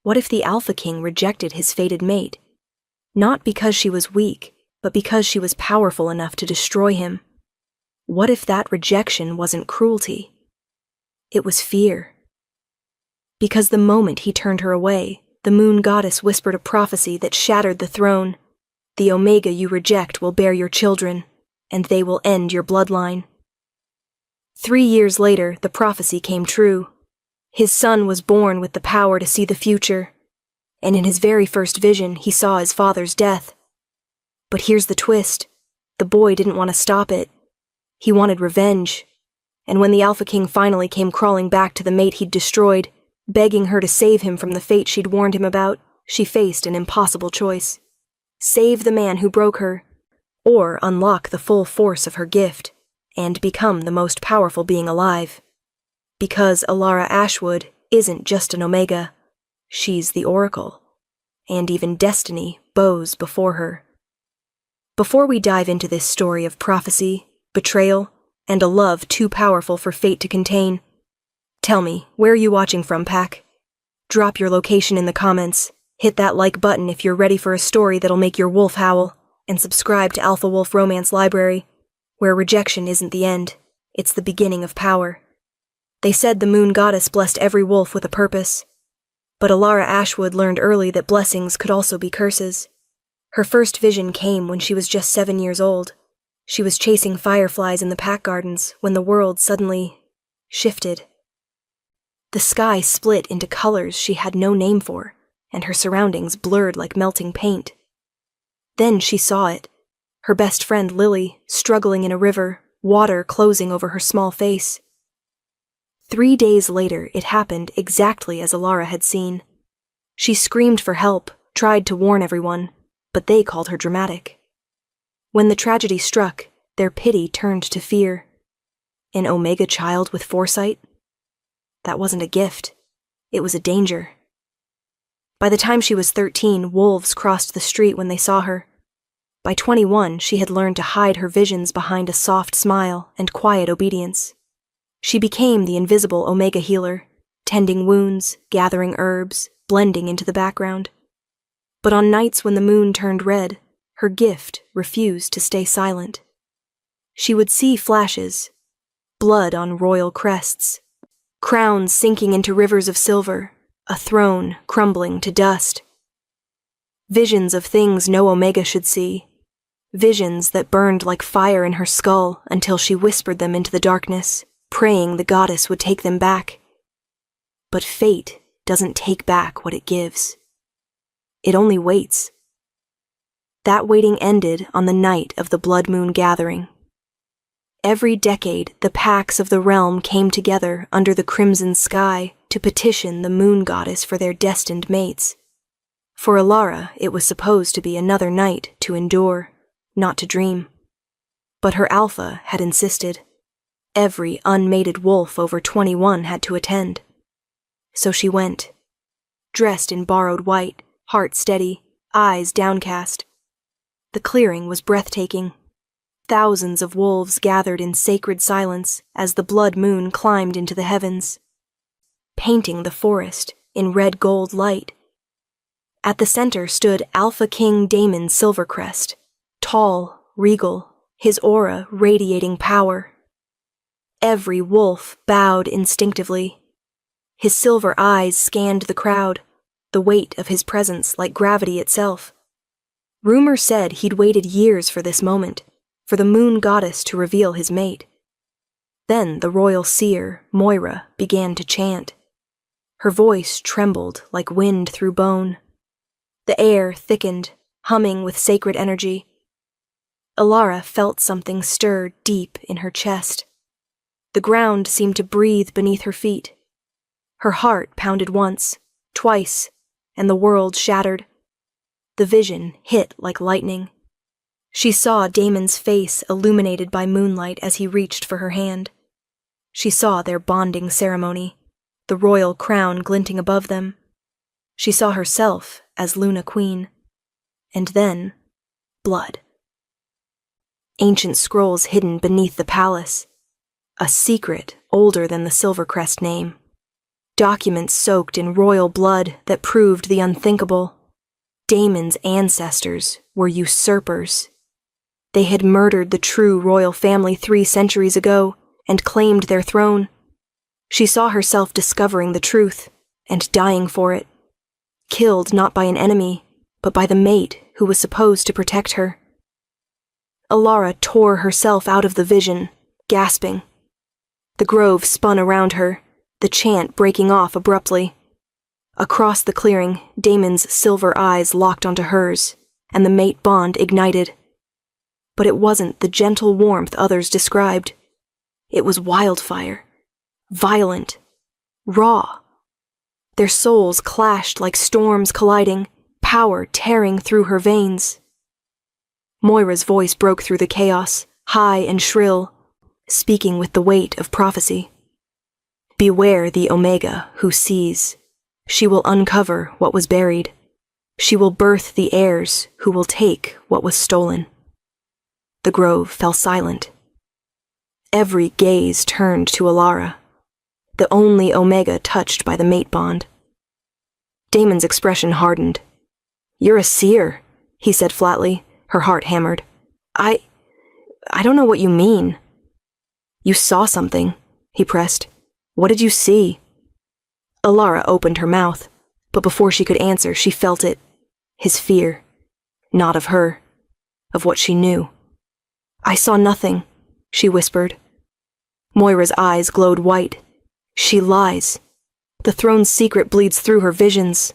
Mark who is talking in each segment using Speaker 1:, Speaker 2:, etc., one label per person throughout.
Speaker 1: What if the Alpha King rejected his fated mate? Not because she was weak, but because she was powerful enough to destroy him. What if that rejection wasn't cruelty? It was fear. Because the moment he turned her away, the moon goddess whispered a prophecy that shattered the throne. The Omega you reject will bear your children, and they will end your bloodline. 3 years later, the prophecy came true. His son was born with the power to see the future, and in his very first vision, he saw his father's death. But here's the twist. The boy didn't want to stop it. He wanted revenge. And when the Alpha King finally came crawling back to the mate he'd destroyed, begging her to save him from the fate she'd warned him about, she faced an impossible choice. Save the man who broke her, or unlock the full force of her gift, and become the most powerful being alive. Because Alara Ashwood isn't just an Omega, she's the Oracle, and even destiny bows before her. Before we dive into this story of prophecy, betrayal, and a love too powerful for fate to contain, tell me, where are you watching from, Pack? Drop your location in the comments, hit that like button if you're ready for a story that'll make your wolf howl, and subscribe to Alpha Wolf Romance Library, where rejection isn't the end, it's the beginning of power. They said the moon goddess blessed every wolf with a purpose, but Alara Ashwood learned early that blessings could also be curses. Her first vision came when she was just 7 years old. She was chasing fireflies in the pack gardens when the world suddenly shifted. The sky split into colors she had no name for, and her surroundings blurred like melting paint. Then she saw it. Her best friend Lily, struggling in a river, water closing over her small face. 3 days later, it happened exactly as Alara had seen. She screamed for help, tried to warn everyone, but they called her dramatic. When the tragedy struck, their pity turned to fear. An Omega child with foresight? That wasn't a gift. It was a danger. By the time she was 13, wolves crossed the street when they saw her. By 21, she had learned to hide her visions behind a soft smile and quiet obedience. She became the invisible Omega healer, tending wounds, gathering herbs, blending into the background. But on nights when the moon turned red, her gift refused to stay silent. She would see flashes, blood on royal crests, crowns sinking into rivers of silver, a throne crumbling to dust. Visions of things no Omega should see, visions that burned like fire in her skull until she whispered them into the darkness, praying the goddess would take them back. But fate doesn't take back what it gives. It only waits. That waiting ended on the night of the Blood Moon Gathering. Every decade, the packs of the realm came together under the crimson sky to petition the moon goddess for their destined mates. For Alara, it was supposed to be another night to endure, not to dream. But her alpha had insisted. Every unmated wolf over 21 had to attend. So she went, dressed in borrowed white, heart steady, eyes downcast. The clearing was breathtaking. Thousands of wolves gathered in sacred silence as the blood moon climbed into the heavens, painting the forest in red-gold light. At the center stood Alpha King Damon Silvercrest, tall, regal, his aura radiating power. Every wolf bowed instinctively. His silver eyes scanned the crowd, the weight of his presence like gravity itself. Rumor said he'd waited years for this moment, for the moon goddess to reveal his mate. Then the royal seer, Moira, began to chant. Her voice trembled like wind through bone. The air thickened, humming with sacred energy. Alara felt something stir deep in her chest. The ground seemed to breathe beneath her feet. Her heart pounded once, twice, and the world shattered. The vision hit like lightning. She saw Damon's face illuminated by moonlight as he reached for her hand. She saw their bonding ceremony, the royal crown glinting above them. She saw herself as Luna Queen. And then, blood. Ancient scrolls hidden beneath the palace. A secret older than the Silvercrest name. Documents soaked in royal blood that proved the unthinkable. Damon's ancestors were usurpers. They had murdered the true royal family 3 centuries ago and claimed their throne. She saw herself discovering the truth and dying for it, killed not by an enemy, but by the mate who was supposed to protect her. Alara tore herself out of the vision, gasping. The grove spun around her, the chant breaking off abruptly. Across the clearing, Damon's silver eyes locked onto hers, and the mate bond ignited. But it wasn't the gentle warmth others described. It was wildfire, violent, raw. Their souls clashed like storms colliding, power tearing through her veins. Moira's voice broke through the chaos, high and shrill, speaking with the weight of prophecy. Beware the Omega who sees. She will uncover what was buried. She will birth the heirs who will take what was stolen. The grove fell silent. Every gaze turned to Alara, the only Omega touched by the mate bond. Damon's expression hardened. "You're a seer," he said flatly, her heart hammered. I don't know what you mean." "You saw something," he pressed. "What did you see?" Alara opened her mouth, but before she could answer, she felt it. His fear. Not of her. Of what she knew. "I saw nothing," she whispered. Moira's eyes glowed white. She lies. The throne's secret bleeds through her visions.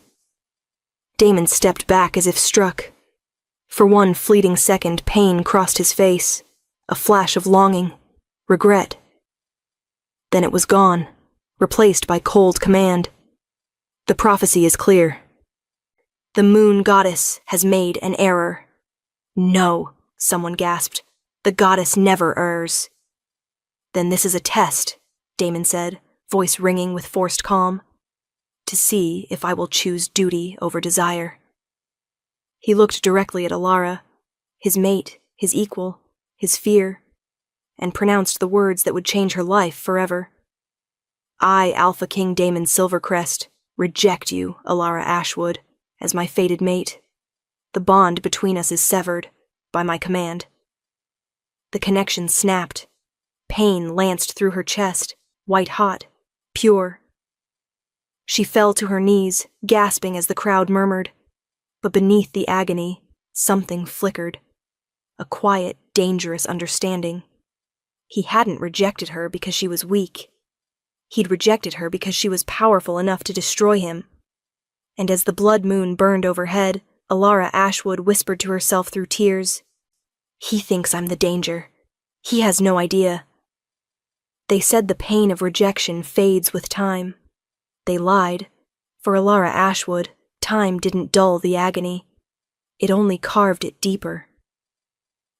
Speaker 1: Damon stepped back as if struck. For one fleeting second, pain crossed his face, a flash of longing, regret. Then it was gone, replaced by cold command. The prophecy is clear. The moon goddess has made an error. "No," someone gasped. "The goddess never errs." "Then this is a test," Damon said, voice ringing with forced calm, "to see if I will choose duty over desire." He looked directly at Alara, his mate, his equal, his fear, and pronounced the words that would change her life forever. "I, Alpha King Damon Silvercrest, reject you, Alara Ashwood, as my fated mate. The bond between us is severed, by my command." The connection snapped. Pain lanced through her chest, white-hot, pure. She fell to her knees, gasping as the crowd murmured. But beneath the agony, something flickered. A quiet, dangerous understanding. He hadn't rejected her because she was weak. He'd rejected her because she was powerful enough to destroy him. And as the blood moon burned overhead, Alara Ashwood whispered to herself through tears, "He thinks I'm the danger. He has no idea." They said the pain of rejection fades with time. They lied. For Alara Ashwood, time didn't dull the agony. It only carved it deeper.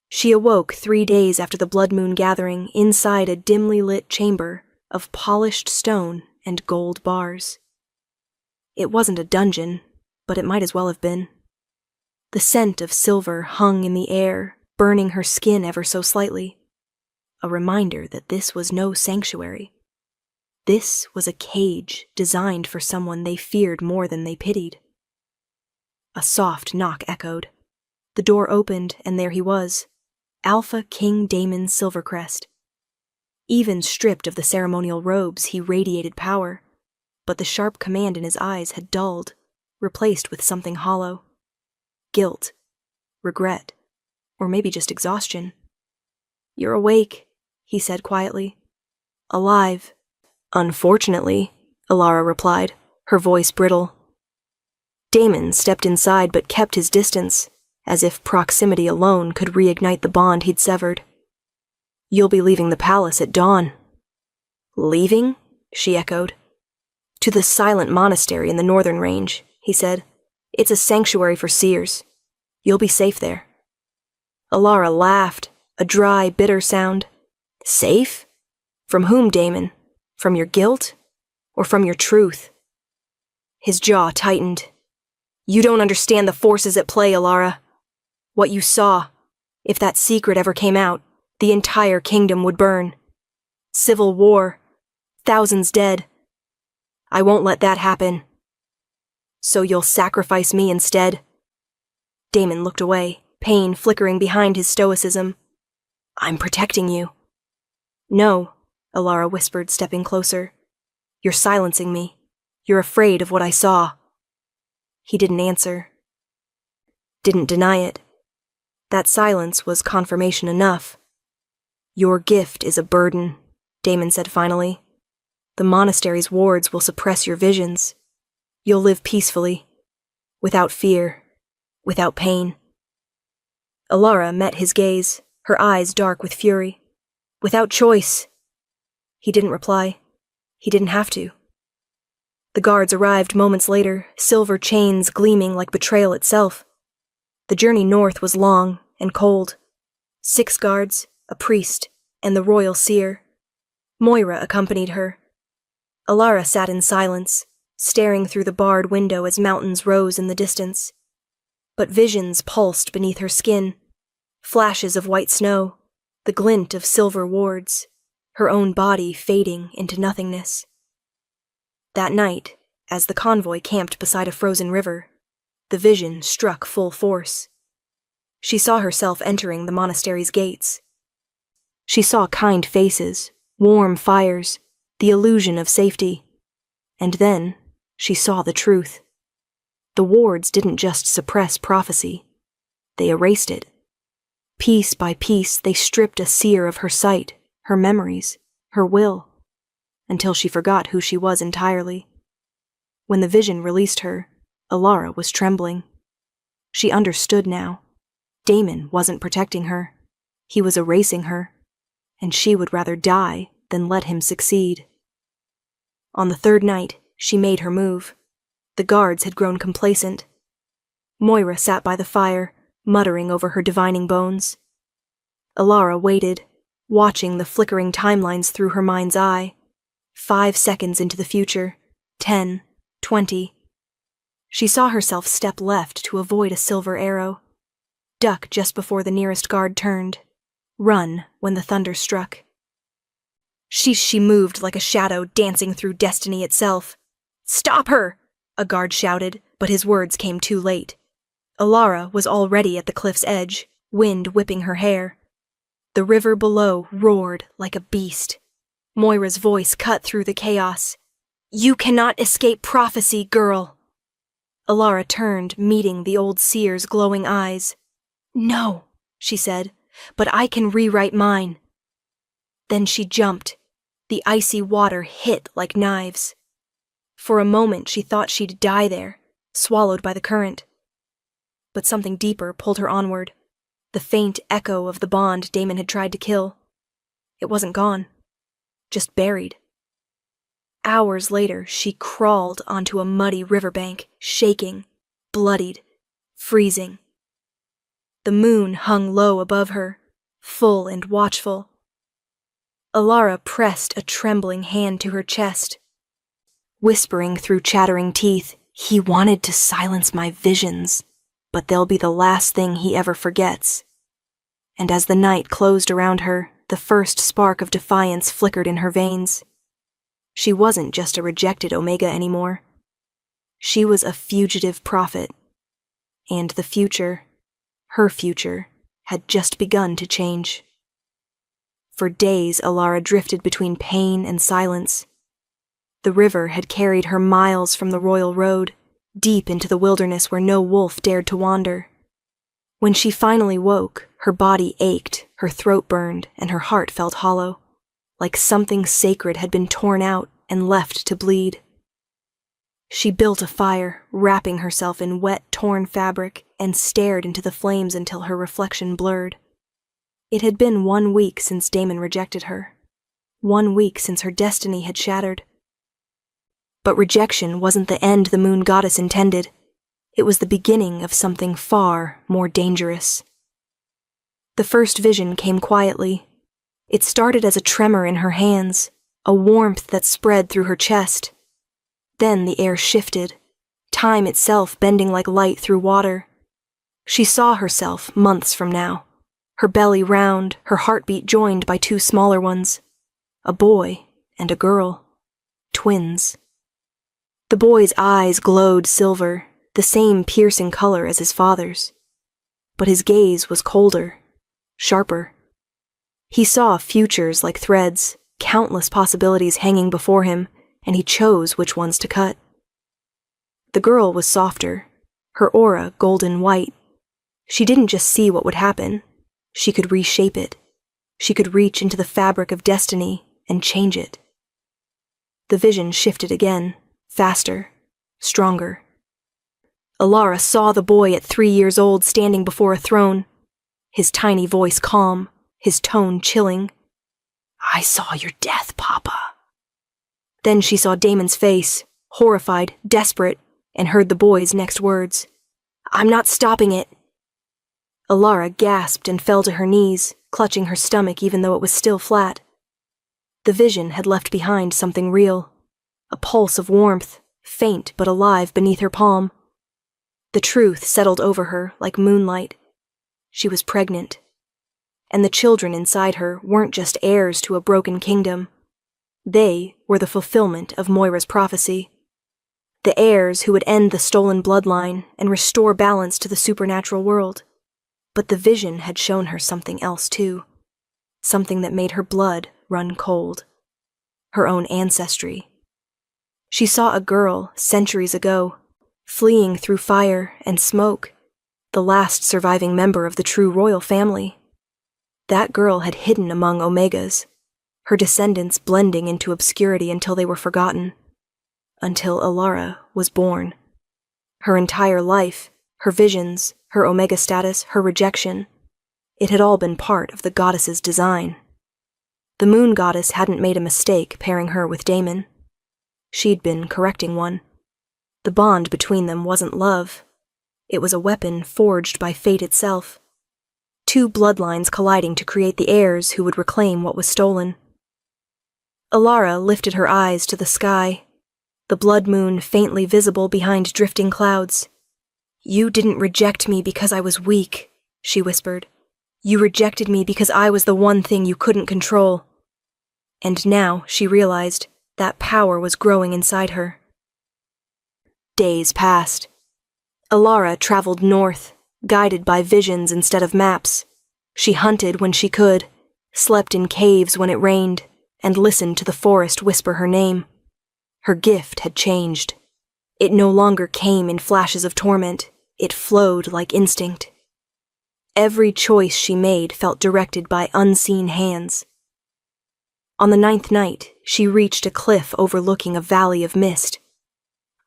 Speaker 1: She awoke 3 days after the blood moon gathering inside a dimly lit chamber of polished stone and gold bars. It wasn't a dungeon, but it might as well have been. The scent of silver hung in the air, burning her skin ever so slightly. A reminder that this was no sanctuary. This was a cage designed for someone they feared more than they pitied. A soft knock echoed. The door opened, and there he was, Alpha King Damon Silvercrest. Even stripped of the ceremonial robes, he radiated power, but the sharp command in his eyes had dulled, replaced with something hollow. Guilt, regret, or maybe just exhaustion. "You're awake," he said quietly. "Alive." "Unfortunately," Alara replied, her voice brittle. Damon stepped inside but kept his distance, as if proximity alone could reignite the bond he'd severed. "You'll be leaving the palace at dawn." "Leaving?" she echoed. "To the silent monastery in the northern range," he said. "It's a sanctuary for seers. You'll be safe there." Alara laughed, a dry, bitter sound. "Safe? From whom, Damon? From your guilt? Or from your truth?" His jaw tightened. "You don't understand the forces at play, Alara. What you saw, if that secret ever came out, the entire kingdom would burn. Civil war, thousands dead. I won't let that happen. So you'll sacrifice me instead? Damon looked away, pain flickering behind his stoicism. I'm protecting you. No, Alara whispered, stepping closer. You're silencing me. You're afraid of what I saw. He didn't answer. Didn't deny it. That silence was confirmation enough. Your gift is a burden, Damon said finally. The monastery's wards will suppress your visions. You'll live peacefully, without fear, without pain. Alara met his gaze, her eyes dark with fury. Without choice. He didn't reply. He didn't have to. The guards arrived moments later, silver chains gleaming like betrayal itself. The journey north was long and cold. 6 guards, a priest, and the royal seer. Moira accompanied her. Alara sat in silence, staring through the barred window as mountains rose in the distance. But visions pulsed beneath her skin. Flashes of white snow, the glint of silver wards, her own body fading into nothingness. That night, as the convoy camped beside a frozen river, the vision struck full force. She saw herself entering the monastery's gates. She saw kind faces, warm fires, the illusion of safety. And then, she saw the truth. The wards didn't just suppress prophecy. They erased it. Piece by piece, they stripped a seer of her sight, her memories, her will, until she forgot who she was entirely. When the vision released her, Alara was trembling. She understood now. Damon wasn't protecting her. He was erasing her, and she would rather die than let him succeed. On the 3rd night, she made her move. The guards had grown complacent. Moira sat by the fire, muttering over her divining bones. Alara waited, watching the flickering timelines through her mind's eye. 5 seconds into the future, 10, 20. She saw herself step left to avoid a silver arrow, duck just before the nearest guard turned, run when the thunder struck. She moved like a shadow dancing through destiny itself. "Stop her!" a guard shouted, but his words came too late. Alara was already at the cliff's edge, wind whipping her hair. The river below roared like a beast. Moira's voice cut through the chaos. "You cannot escape prophecy, girl!" Alara turned, meeting the old seer's glowing eyes. "No," she said, "but I can rewrite mine." Then she jumped. The icy water hit like knives. For a moment she thought she'd die there, swallowed by the current. But something deeper pulled her onward, the faint echo of the bond Damon had tried to kill. It wasn't gone, just buried. Hours later, she crawled onto a muddy riverbank, shaking, bloodied, freezing. The moon hung low above her, full and watchful. Alara pressed a trembling hand to her chest. Whispering through chattering teeth, "He wanted to silence my visions, but they'll be the last thing he ever forgets." And as the night closed around her, the first spark of defiance flickered in her veins. She wasn't just a rejected Omega anymore. She was a fugitive prophet. And the future, her future, had just begun to change. For days, Alara drifted between pain and silence. The river had carried her miles from the royal road, deep into the wilderness where no wolf dared to wander. When she finally woke, her body ached, her throat burned, and her heart felt hollow, like something sacred had been torn out and left to bleed. She built a fire, wrapping herself in wet, torn fabric, and stared into the flames until her reflection blurred. It had been 1 week since Damon rejected her. 1 week since her destiny had shattered. But rejection wasn't the end the moon goddess intended. It was the beginning of something far more dangerous. The first vision came quietly. It started as a tremor in her hands, a warmth that spread through her chest. Then the air shifted, time itself bending like light through water. She saw herself months from now, her belly round, her heartbeat joined by 2 smaller ones, a boy and a girl, twins. The boy's eyes glowed silver, the same piercing color as his father's. But his gaze was colder, sharper. He saw futures like threads, countless possibilities hanging before him, and he chose which ones to cut. The girl was softer, her aura golden white. She didn't just see what would happen. She could reshape it. She could reach into the fabric of destiny and change it. The vision shifted again, faster, stronger. Alara saw the boy at 3 years old standing before a throne, his tiny voice calm, his tone chilling. "I saw your death, Papa." Then she saw Damon's face, horrified, desperate, and heard the boy's next words. "I'm not stopping it." Alara gasped and fell to her knees, clutching her stomach even though it was still flat. The vision had left behind something real, a pulse of warmth, faint but alive beneath her palm. The truth settled over her like moonlight. She was pregnant. And the children inside her weren't just heirs to a broken kingdom. They were the fulfillment of Moira's prophecy. The heirs who would end the stolen bloodline and restore balance to the supernatural world. But the vision had shown her something else too. Something that made her blood run cold. Her own ancestry. She saw a girl, centuries ago, fleeing through fire and smoke, the last surviving member of the true royal family. That girl had hidden among Omegas, her descendants blending into obscurity until they were forgotten. Until Alara was born. Her entire life, her visions, her Omega status, her rejection, it had all been part of the goddess's design. The moon goddess hadn't made a mistake pairing her with Damon. She'd been correcting one. The bond between them wasn't love. It was a weapon forged by fate itself. 2 bloodlines colliding to create the heirs who would reclaim what was stolen. Alara lifted her eyes to the sky, the blood moon faintly visible behind drifting clouds. "You didn't reject me because I was weak," she whispered. "You rejected me because I was the one thing you couldn't control." And now, she realized, that power was growing inside her. Days passed. Alara traveled north, guided by visions instead of maps. She hunted when she could, slept in caves when it rained, and listened to the forest whisper her name. Her gift had changed. It no longer came in flashes of torment. It flowed like instinct. Every choice she made felt directed by unseen hands. On the 9th night, she reached a cliff overlooking a valley of mist.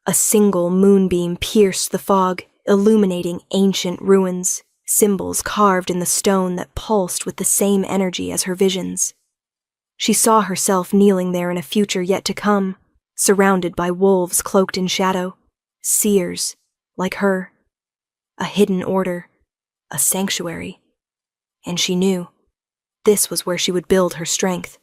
Speaker 1: A single moonbeam pierced the fog, illuminating ancient ruins, symbols carved in the stone that pulsed with the same energy as her visions. She saw herself kneeling there in a future yet to come, surrounded by wolves cloaked in shadow, seers, like her. A hidden order, a sanctuary. And she knew this was where she would build her strength.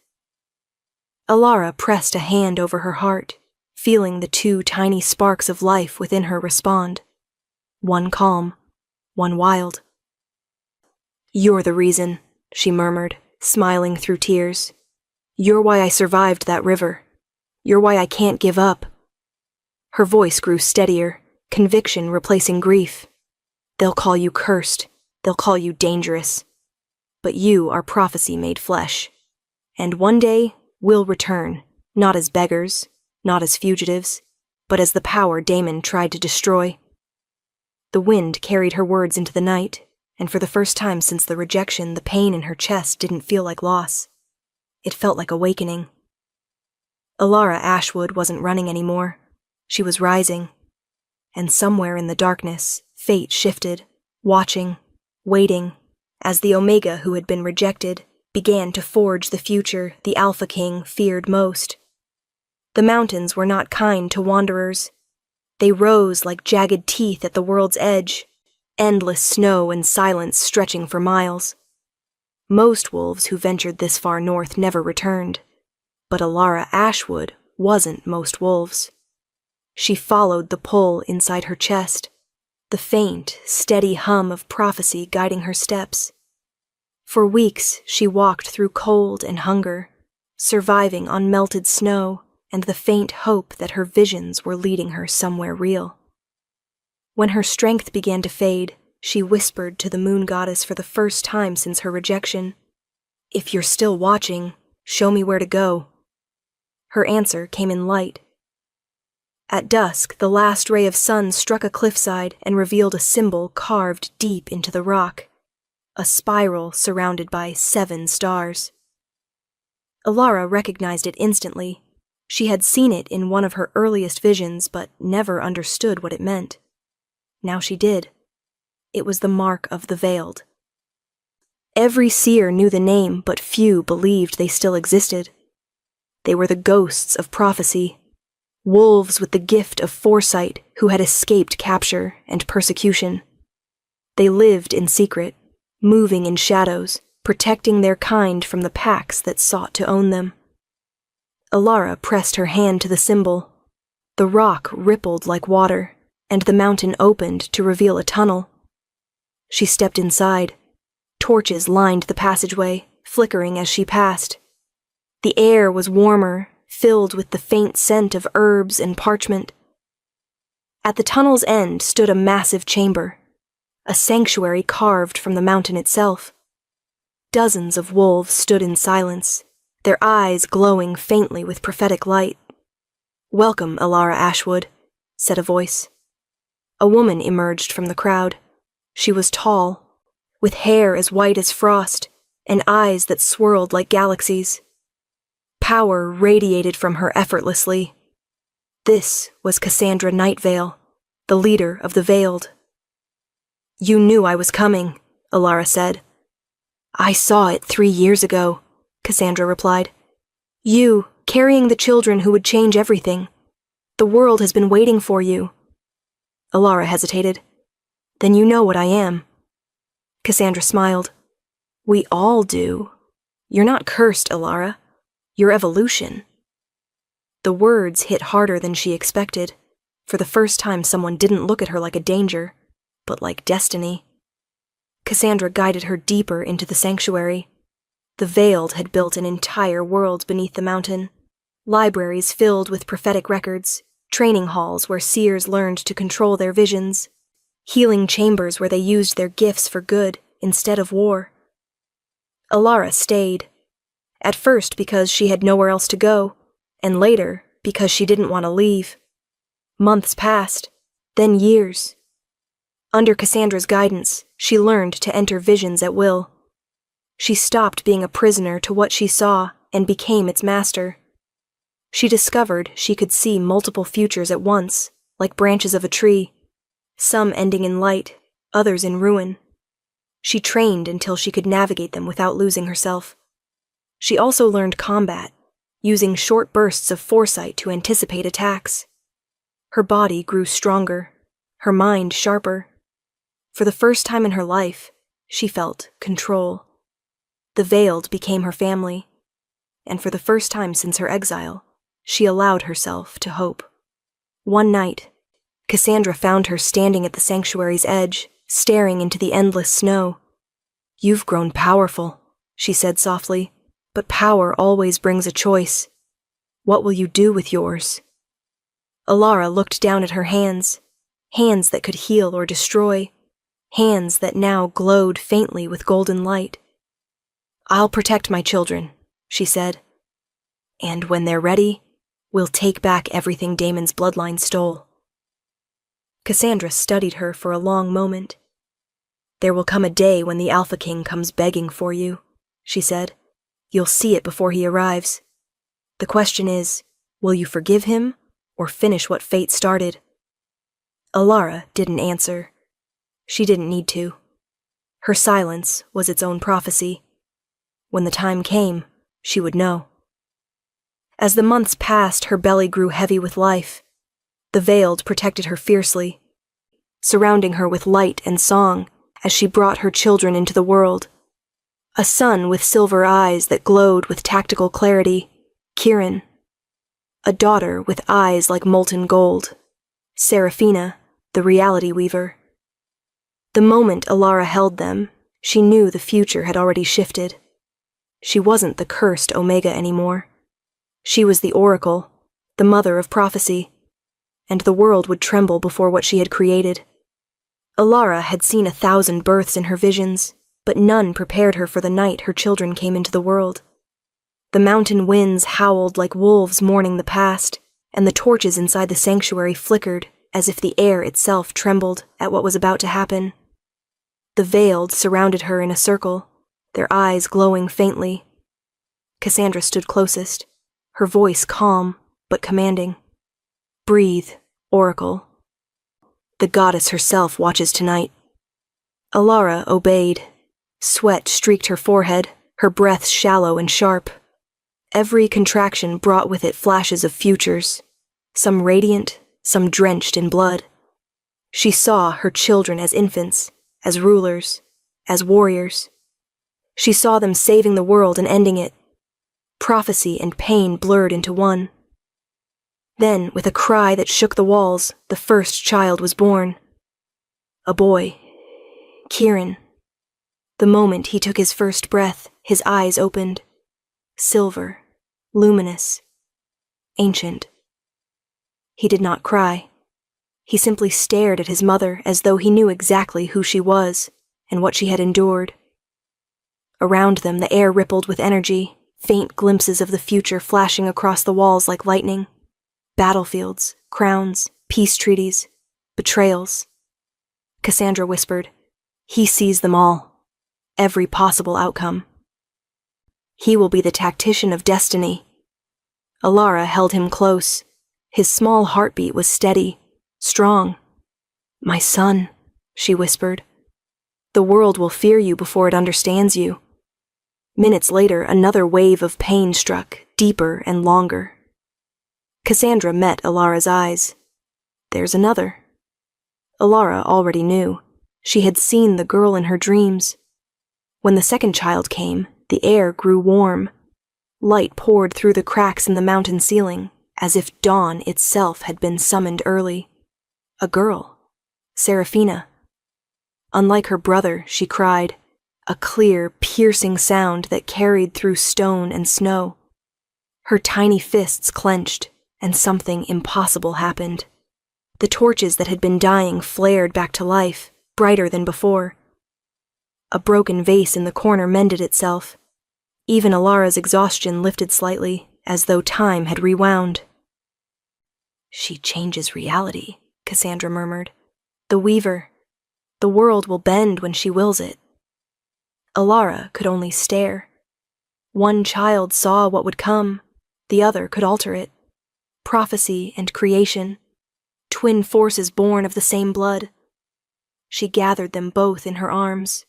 Speaker 1: Alara pressed a hand over her heart, feeling the 2 tiny sparks of life within her respond. One calm, one wild. "You're the reason," she murmured, smiling through tears. "You're why I survived that river. You're why I can't give up." Her voice grew steadier, conviction replacing grief. "They'll call you cursed. They'll call you dangerous. But you are prophecy made flesh. And one day, we'll return, not as beggars, not as fugitives, but as the power Damon tried to destroy." The wind carried her words into the night, and for the first time since the rejection, the pain in her chest didn't feel like loss. It felt like awakening. Alara Ashwood wasn't running anymore. She was rising. And somewhere in the darkness, fate shifted, watching, waiting, as the Omega who had been rejected began to forge the future the Alpha King feared most. The mountains were not kind to wanderers. They rose like jagged teeth at the world's edge, endless snow and silence stretching for miles. Most wolves who ventured this far north never returned, but Alara Ashwood wasn't most wolves. She followed the pull inside her chest, the faint, steady hum of prophecy guiding her steps. For weeks she walked through cold and hunger, surviving on melted snow, and the faint hope that her visions were leading her somewhere real. When her strength began to fade, she whispered to the moon goddess for the first time since her rejection, "If you're still watching, show me where to go." Her answer came in light. At dusk, the last ray of sun struck a cliffside and revealed a symbol carved deep into the rock, a spiral surrounded by 7 stars. Alara recognized it instantly. She had seen it in one of her earliest visions, but never understood what it meant. Now she did. It was the mark of the Veiled. Every seer knew the name, but few believed they still existed. They were the ghosts of prophecy, wolves with the gift of foresight who had escaped capture and persecution. They lived in secret, moving in shadows, protecting their kind from the packs that sought to own them. Alara pressed her hand to the symbol. The rock rippled like water, and the mountain opened to reveal a tunnel. She stepped inside. Torches lined the passageway, flickering as she passed. The air was warmer, filled with the faint scent of herbs and parchment. At the tunnel's end stood a massive chamber, a sanctuary carved from the mountain itself. Dozens of wolves stood in silence, their eyes glowing faintly with prophetic light. "Welcome, Alara Ashwood," said a voice. A woman emerged from the crowd. She was tall, with hair as white as frost, and eyes that swirled like galaxies. Power radiated from her effortlessly. This was Cassandra Nightvale, the leader of the Veiled. "You knew I was coming," Alara said. "I saw it 3 years ago," Cassandra replied. "You, carrying the children who would change everything. The world has been waiting for you." Alara hesitated. "Then you know what I am." Cassandra smiled. "We all do. You're not cursed, Alara. Your evolution." The words hit harder than she expected. For the first time, someone didn't look at her like a danger, but like destiny. Cassandra guided her deeper into the sanctuary. The Veiled had built an entire world beneath the mountain. Libraries filled with prophetic records, training halls where seers learned to control their visions, healing chambers where they used their gifts for good instead of war. Alara stayed. At first because she had nowhere else to go, and later because she didn't want to leave. Months passed, then years. Under Cassandra's guidance, she learned to enter visions at will. She stopped being a prisoner to what she saw and became its master. She discovered she could see multiple futures at once, like branches of a tree, some ending in light, others in ruin. She trained until she could navigate them without losing herself. She also learned combat, using short bursts of foresight to anticipate attacks. Her body grew stronger, her mind sharper. For the first time in her life, she felt control. The Veiled became her family, and for the first time since her exile, she allowed herself to hope. One night, Cassandra found her standing at the sanctuary's edge, staring into the endless snow. "You've grown powerful," she said softly. "But power always brings a choice. What will you do with yours?" Alara looked down at her hands, hands that could heal or destroy, hands that now glowed faintly with golden light. "I'll protect my children," she said. "And when they're ready, we'll take back everything Damon's bloodline stole." Cassandra studied her for a long moment. "There will come a day when the Alpha King comes begging for you," she said. "You'll see it before he arrives. The question is, will you forgive him or finish what fate started?" Alara didn't answer. She didn't need to. Her silence was its own prophecy. When the time came, she would know. As the months passed, her belly grew heavy with life. The Veiled protected her fiercely, surrounding her with light and song as she brought her children into the world. A son with silver eyes that glowed with tactical clarity, Kieran. A daughter with eyes like molten gold, Seraphina, the reality weaver. The moment Alara held them, she knew the future had already shifted. She wasn't the cursed Omega anymore. She was the Oracle, the mother of prophecy, and the world would tremble before what she had created. Alara had seen 1,000 births in her visions, but none prepared her for the night her children came into the world. The mountain winds howled like wolves mourning the past, and the torches inside the sanctuary flickered as if the air itself trembled at what was about to happen. The veiled surrounded her in a circle, their eyes glowing faintly. Cassandra stood closest, her voice calm but commanding. "Breathe, Oracle. The goddess herself watches tonight." Alara obeyed. Sweat streaked her forehead, her breath shallow and sharp. Every contraction brought with it flashes of futures, some radiant, some drenched in blood. She saw her children as infants, as rulers, as warriors. She saw them saving the world and ending it. Prophecy and pain blurred into one. Then, with a cry that shook the walls, the first child was born. A boy. Kieran. The moment he took his first breath, his eyes opened. Silver, luminous, ancient. He did not cry. He simply stared at his mother as though he knew exactly who she was and what she had endured. Around them, the air rippled with energy, faint glimpses of the future flashing across the walls like lightning. Battlefields, crowns, peace treaties, betrayals. Cassandra whispered, "He sees them all, every possible outcome. He will be the tactician of destiny." Alara held him close. His small heartbeat was steady, strong. "My son," she whispered. "The world will fear you before it understands you." Minutes later, another wave of pain struck, deeper and longer. Cassandra met Alara's eyes. "There's another." Alara already knew. She had seen the girl in her dreams. When the second child came, the air grew warm. Light poured through the cracks in the mountain ceiling, as if dawn itself had been summoned early. A girl, Seraphina. Unlike her brother, she cried, a clear, piercing sound that carried through stone and snow. Her tiny fists clenched, and something impossible happened. The torches that had been dying flared back to life, brighter than before. A broken vase in the corner mended itself. Even Alara's exhaustion lifted slightly, as though time had rewound. "She changes reality," Cassandra murmured. "The Weaver. The world will bend when she wills it." Alara could only stare. One child saw what would come, the other could alter it. Prophecy and creation, twin forces born of the same blood. She gathered them both in her arms.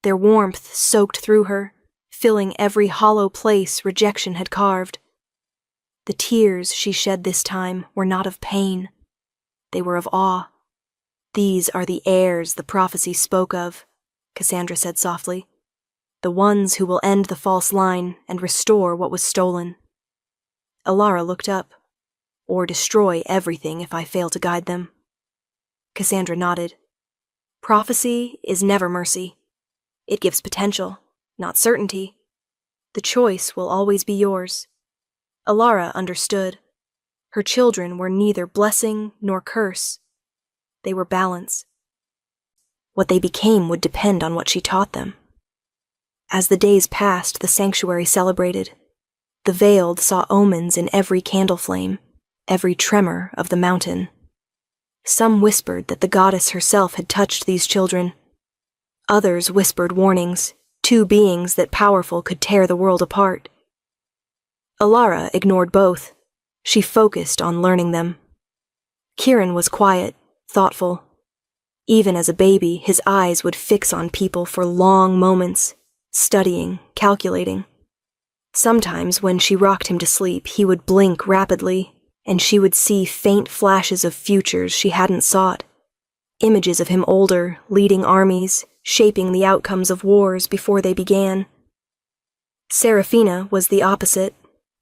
Speaker 1: Their warmth soaked through her, filling every hollow place rejection had carved. The tears she shed this time were not of pain. They were of awe. "These are the heirs the prophecy spoke of," Cassandra said softly. "The ones who will end the false line and restore what was stolen." Alara looked up. "Or destroy everything if I fail to guide them." Cassandra nodded. "Prophecy is never mercy. It gives potential, not certainty. The choice will always be yours." Alara understood. Her children were neither blessing nor curse. They were balance. What they became would depend on what she taught them. As the days passed, the sanctuary celebrated. The veiled saw omens in every candle flame, every tremor of the mountain. Some whispered that the goddess herself had touched these children. Others whispered warnings, two beings that powerful could tear the world apart. Alara ignored both. She focused on learning them. Kieran was quiet, thoughtful. Even as a baby, his eyes would fix on people for long moments, studying, calculating. Sometimes, when she rocked him to sleep, he would blink rapidly, and she would see faint flashes of futures she hadn't sought. Images of him older, leading armies, shaping the outcomes of wars before they began. Seraphina was the opposite,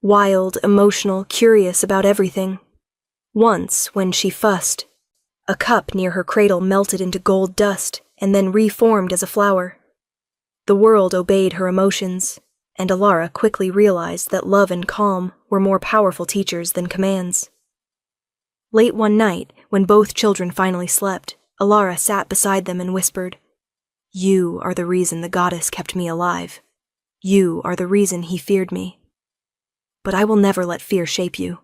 Speaker 1: wild, emotional, curious about everything. Once, when she fussed, a cup near her cradle melted into gold dust and then reformed as a flower. The world obeyed her emotions, and Alara quickly realized that love and calm were more powerful teachers than commands. Late one night, when both children finally slept, Alara sat beside them and whispered, "You are the reason the goddess kept me alive. You are the reason he feared me. But I will never let fear shape you."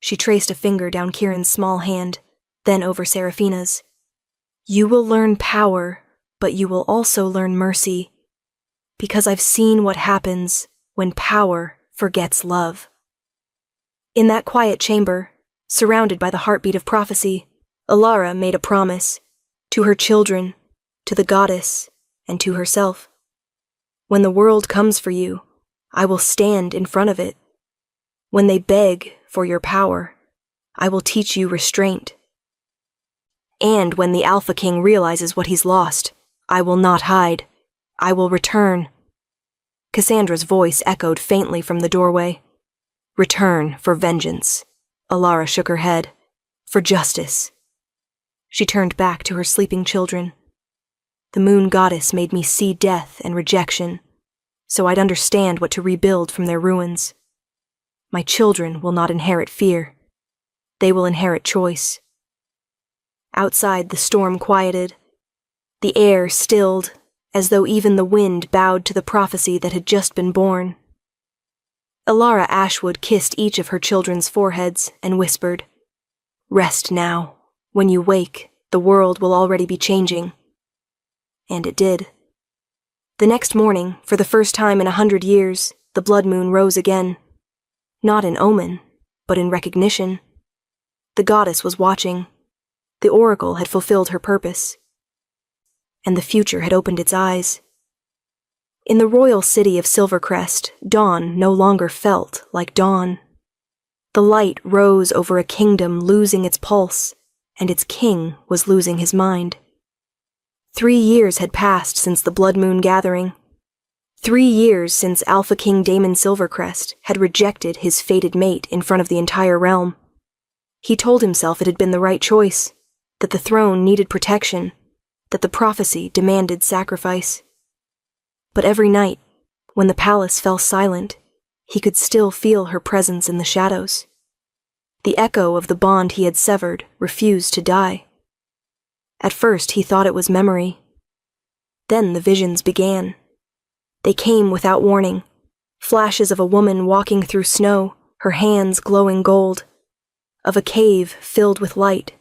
Speaker 1: She traced a finger down Kieran's small hand, then over Seraphina's. "You will learn power, but you will also learn mercy, because I've seen what happens when power forgets love." In that quiet chamber, surrounded by the heartbeat of prophecy, Alara made a promise, to her children, to the goddess, and to herself. "When the world comes for you, I will stand in front of it. When they beg for your power, I will teach you restraint. And when the Alpha King realizes what he's lost, I will not hide. I will return." Cassandra's voice echoed faintly from the doorway. "Return for vengeance." Alara shook her head. "For justice." She turned back to her sleeping children. "The moon goddess made me see death and rejection, so I'd understand what to rebuild from their ruins. My children will not inherit fear. They will inherit choice." Outside, the storm quieted. The air stilled, as though even the wind bowed to the prophecy that had just been born. Alara Ashwood kissed each of her children's foreheads and whispered, "Rest now. When you wake, the world will already be changing." And it did. The next morning, for the first time in 100 years, the blood moon rose again. Not in omen, but in recognition. The goddess was watching. The oracle had fulfilled her purpose. And the future had opened its eyes. In the royal city of Silvercrest, dawn no longer felt like dawn. The light rose over a kingdom losing its pulse, and its king was losing his mind. 3 years had passed since the blood moon gathering. 3 years since Alpha King Damon Silvercrest had rejected his fated mate in front of the entire realm. He told himself it had been the right choice, that the throne needed protection, that the prophecy demanded sacrifice. But every night, when the palace fell silent, he could still feel her presence in the shadows. The echo of the bond he had severed refused to die. At first he thought it was memory. Then the visions began. They came without warning, flashes of a woman walking through snow, her hands glowing gold, of a cave filled with light,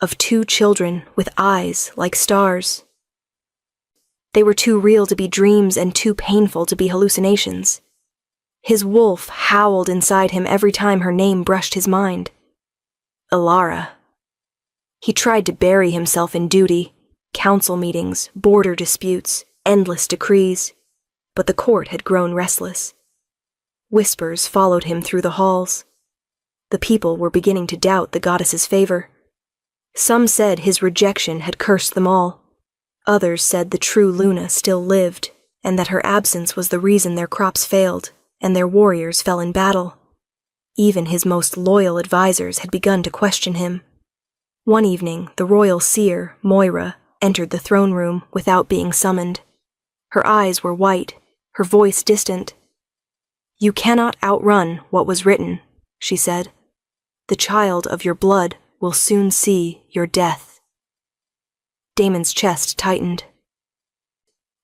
Speaker 1: of 2 children with eyes like stars. They were too real to be dreams and too painful to be hallucinations. His wolf howled inside him every time her name brushed his mind. Alara. He tried to bury himself in duty, council meetings, border disputes, endless decrees, but the court had grown restless. Whispers followed him through the halls. The people were beginning to doubt the goddess's favor. Some said his rejection had cursed them all. Others said the true Luna still lived, and that her absence was the reason their crops failed, and their warriors fell in battle. Even his most loyal advisors had begun to question him. One evening, the royal seer, Moira, entered the throne room without being summoned. Her eyes were white, her voice distant. "You cannot outrun what was written," she said. "The child of your blood will soon see your death." Damon's chest tightened.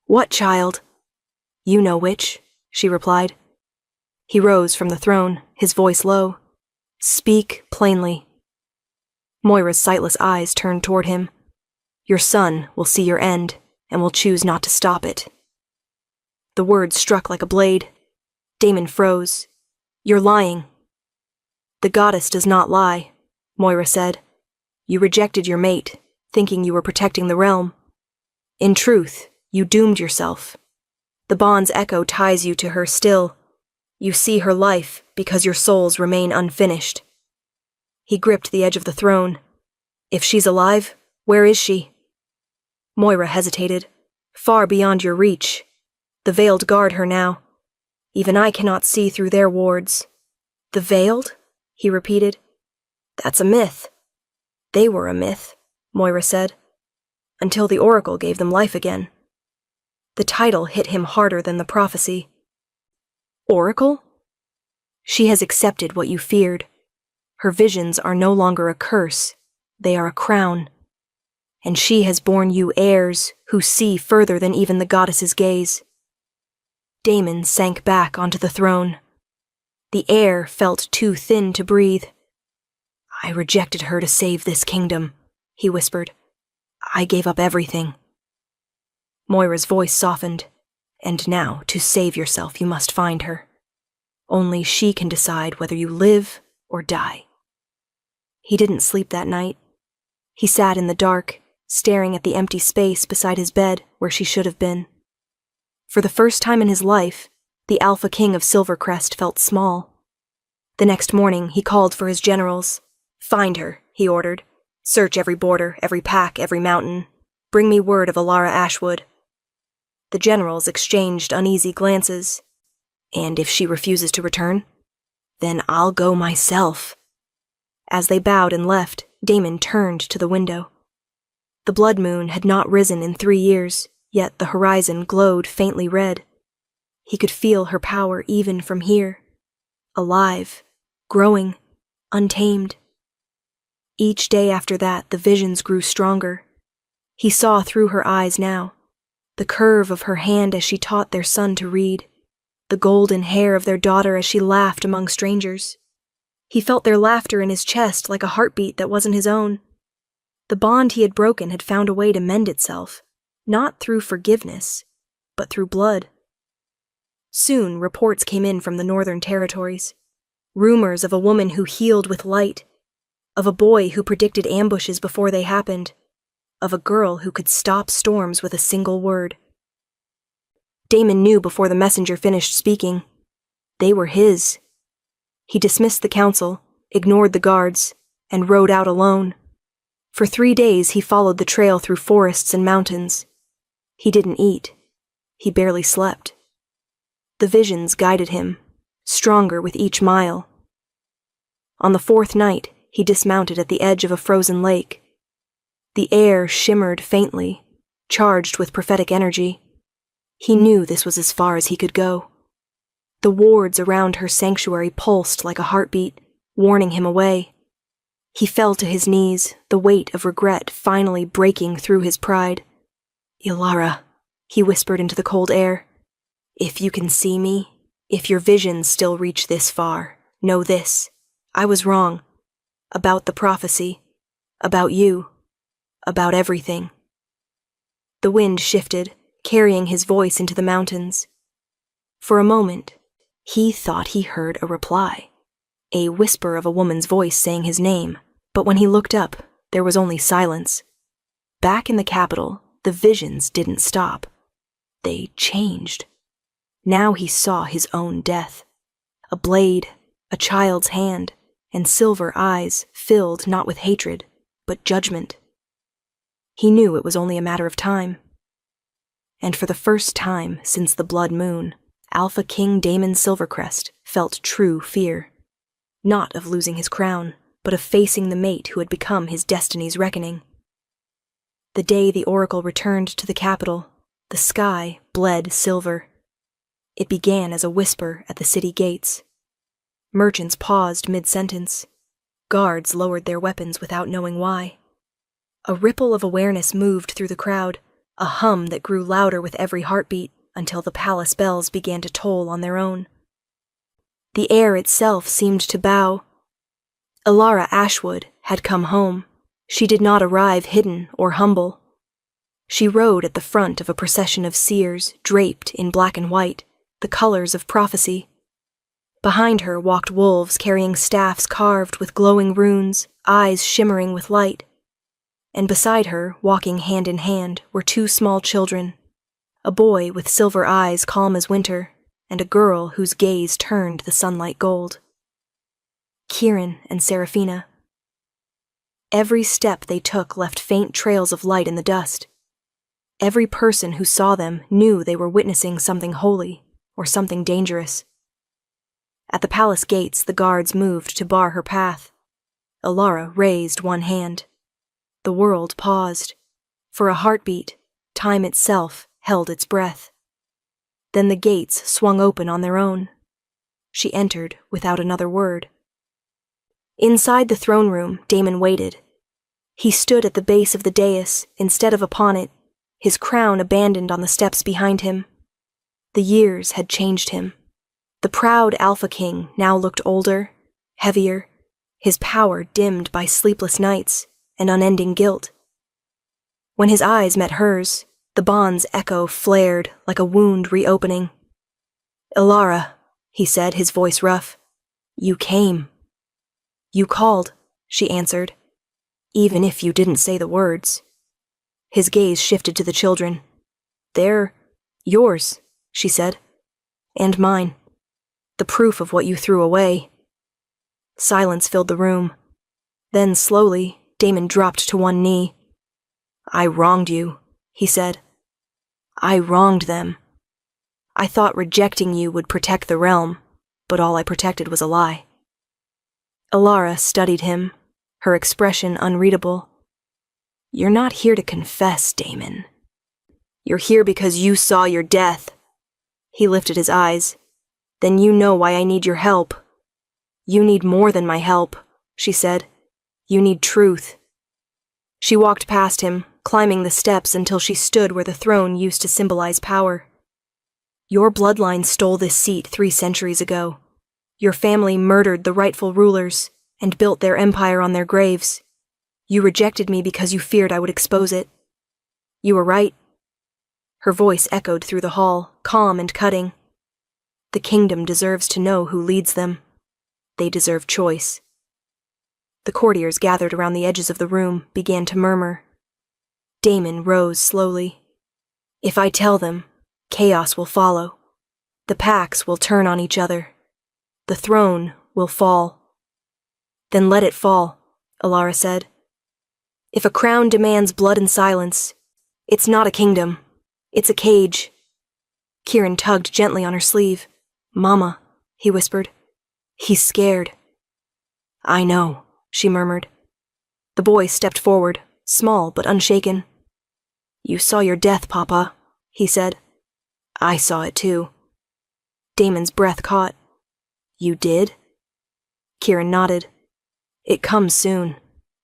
Speaker 1: "What child?" "You know which," she replied. He rose from the throne, his voice low. "Speak plainly." Moira's sightless eyes turned toward him. "Your son will see your end, and will choose not to stop it." The words struck like a blade. Damon froze. "You're lying." "The goddess does not lie," Moira said. "You rejected your mate, thinking you were protecting the realm. In truth, you doomed yourself. The bond's echo ties you to her still. You see her life because your souls remain unfinished." He gripped the edge of the throne. "If she's alive, where is she?" Moira hesitated. "Far beyond your reach. The Veiled guard her now. Even I cannot see through their wards." "The Veiled?" he repeated. "That's a myth." "They were a myth," Moira said, "until the oracle gave them life again." The title hit him harder than the prophecy. Oracle? She has accepted what you feared. Her visions are no longer a curse, they are a crown. And she has borne you heirs who see further than even the goddess's gaze. Damon sank back onto the throne. The air felt too thin to breathe. I rejected her to save this kingdom, he whispered. I gave up everything. Moira's voice softened. And now, to save yourself, you must find her. Only she can decide whether you live or die. He didn't sleep that night. He sat in the dark, staring at the empty space beside his bed where she should have been. For the first time in his life, the Alpha King of Silvercrest felt small. The next morning, he called for his generals. Find her, he ordered. Search every border, every pack, every mountain. Bring me word of Alara Ashwood. The generals exchanged uneasy glances. And if she refuses to return? Then I'll go myself. As they bowed and left, Damon turned to the window. The blood moon had not risen in 3 years, yet the horizon glowed faintly red. He could feel her power even from here. Alive, growing, untamed. Each day after that, the visions grew stronger. He saw through her eyes now, the curve of her hand as she taught their son to read, the golden hair of their daughter as she laughed among strangers. He felt their laughter in his chest like a heartbeat that wasn't his own. The bond he had broken had found a way to mend itself, not through forgiveness, but through blood. Soon, reports came in from the Northern Territories. Rumors of a woman who healed with light, of a boy who predicted ambushes before they happened, of a girl who could stop storms with a single word. Damon knew before the messenger finished speaking. They were his. He dismissed the council, ignored the guards, and rode out alone. For 3 days he followed the trail through forests and mountains. He didn't eat. He barely slept. The visions guided him, stronger with each mile. On the 4th night, he dismounted at the edge of a frozen lake. The air shimmered faintly, charged with prophetic energy. He knew this was as far as he could go. The wards around her sanctuary pulsed like a heartbeat, warning him away. He fell to his knees, the weight of regret finally breaking through his pride. Ilara, he whispered into the cold air. If you can see me, if your visions still reach this far, know this. I was wrong. About the prophecy. About you. About everything. The wind shifted, carrying his voice into the mountains. For a moment, he thought he heard a reply, a whisper of a woman's voice saying his name, but when he looked up, there was only silence. Back in the capital, the visions didn't stop. They changed. Now he saw his own death. A blade, a child's hand, and silver eyes filled not with hatred, but judgment. He knew it was only a matter of time. And for the first time since the blood moon, Alpha King Damon Silvercrest felt true fear. Not of losing his crown, but of facing the mate who had become his destiny's reckoning. The day the oracle returned to the capital, the sky bled silver. It began as a whisper at the city gates. Merchants paused mid-sentence. Guards lowered their weapons without knowing why. A ripple of awareness moved through the crowd, a hum that grew louder with every heartbeat until the palace bells began to toll on their own. The air itself seemed to bow. Alara Ashwood had come home. She did not arrive hidden or humble. She rode at the front of a procession of seers draped in black and white, the colors of prophecy. Behind her walked wolves carrying staffs carved with glowing runes, eyes shimmering with light. And beside her, walking hand in hand, were 2 small children, a boy with silver eyes calm as winter, and a girl whose gaze turned the sunlight gold. Kieran and Seraphina. Every step they took left faint trails of light in the dust. Every person who saw them knew they were witnessing something holy or something dangerous. At the palace gates, the guards moved to bar her path. Alara raised one hand. The world paused. For a heartbeat, time itself held its breath. Then the gates swung open on their own, she entered without another word. Inside the throne room, Damon waited. He stood at the base of the dais instead of upon it, his crown abandoned on the steps behind him. The years had changed him. The proud Alpha King now looked older, heavier, his power dimmed by sleepless nights and unending guilt. When his eyes met hers, the bond's echo flared like a wound reopening. "Ilara," he said, his voice rough, "you came." "You called," she answered, "even if you didn't say the words." His gaze shifted to the children. "They're yours," she said, "and mine. The proof of what you threw away." Silence filled the room. Then, slowly, Damon dropped to one knee. "I wronged you," he said. "I wronged them. I thought rejecting you would protect the realm, but all I protected was a lie." Ilara studied him, her expression unreadable. "You're not here to confess, Damon. You're here because you saw your death." He lifted his eyes. "Then you know why I need your help." "You need more than my help," she said. "You need truth." She walked past him, climbing the steps until she stood where the throne used to symbolize power. "Your bloodline stole this seat 3 centuries ago. Your family murdered the rightful rulers and built their empire on their graves. You rejected me because you feared I would expose it. You were right." Her voice echoed through the hall, calm and cutting. "The kingdom deserves to know who leads them. They deserve choice." The courtiers gathered around the edges of the room began to murmur. Damon rose slowly. "If I tell them, chaos will follow. The packs will turn on each other. The throne will fall." "Then let it fall," Ilara said. "If a crown demands blood and silence, it's not a kingdom. It's a cage." Kieran tugged gently on her sleeve. "Mama," he whispered. "He's scared." "I know," she murmured. The boy stepped forward, small but unshaken. "You saw your death, Papa," he said. "I saw it too." Damon's breath caught. "You did?" Kieran nodded. "It comes soon,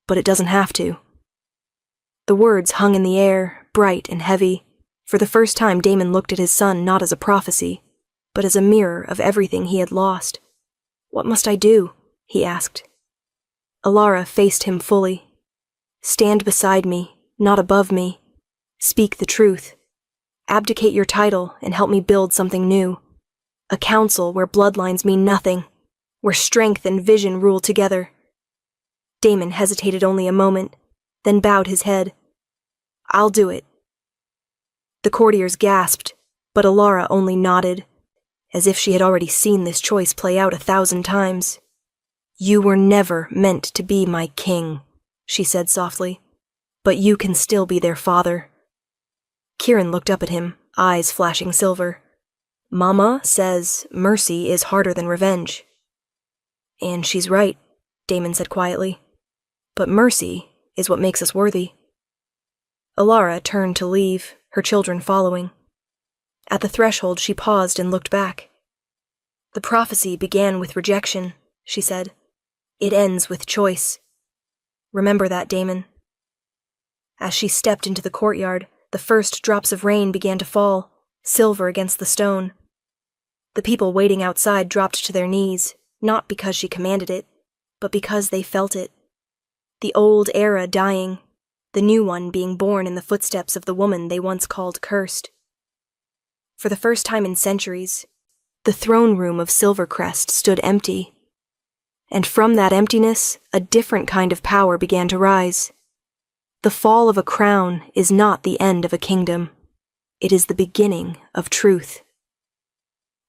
Speaker 1: but it doesn't have to." The words hung in the air, bright and heavy. For the first time, Damon looked at his son not as a prophecy, but as a mirror of everything he had lost. "What must I do?" he asked. Ilara faced him fully. "Stand beside me, not above me. Speak the truth. Abdicate your title and help me build something new. A council where bloodlines mean nothing, where strength and vision rule together." Damon hesitated only a moment, then bowed his head. "I'll do it." The courtiers gasped, but Ilara only nodded, as if she had already seen this choice play out 1,000 times. "You were never meant to be my king," she said softly, "but you can still be their father." Kieran looked up at him, eyes flashing silver. "Mama says mercy is harder than revenge." "And she's right," Damon said quietly. "But mercy is what makes us worthy." Ilara turned to leave, her children following. At the threshold she paused and looked back. "The prophecy began with rejection," she said. "It ends with choice. Remember that, Damon." As she stepped into the courtyard, the first drops of rain began to fall, silver against the stone. The people waiting outside dropped to their knees, not because she commanded it, but because they felt it. The old era dying, the new one being born in the footsteps of the woman they once called cursed. For the first time in centuries, the throne room of Silvercrest stood empty. And from that emptiness, a different kind of power began to rise. The fall of a crown is not the end of a kingdom. It is the beginning of truth.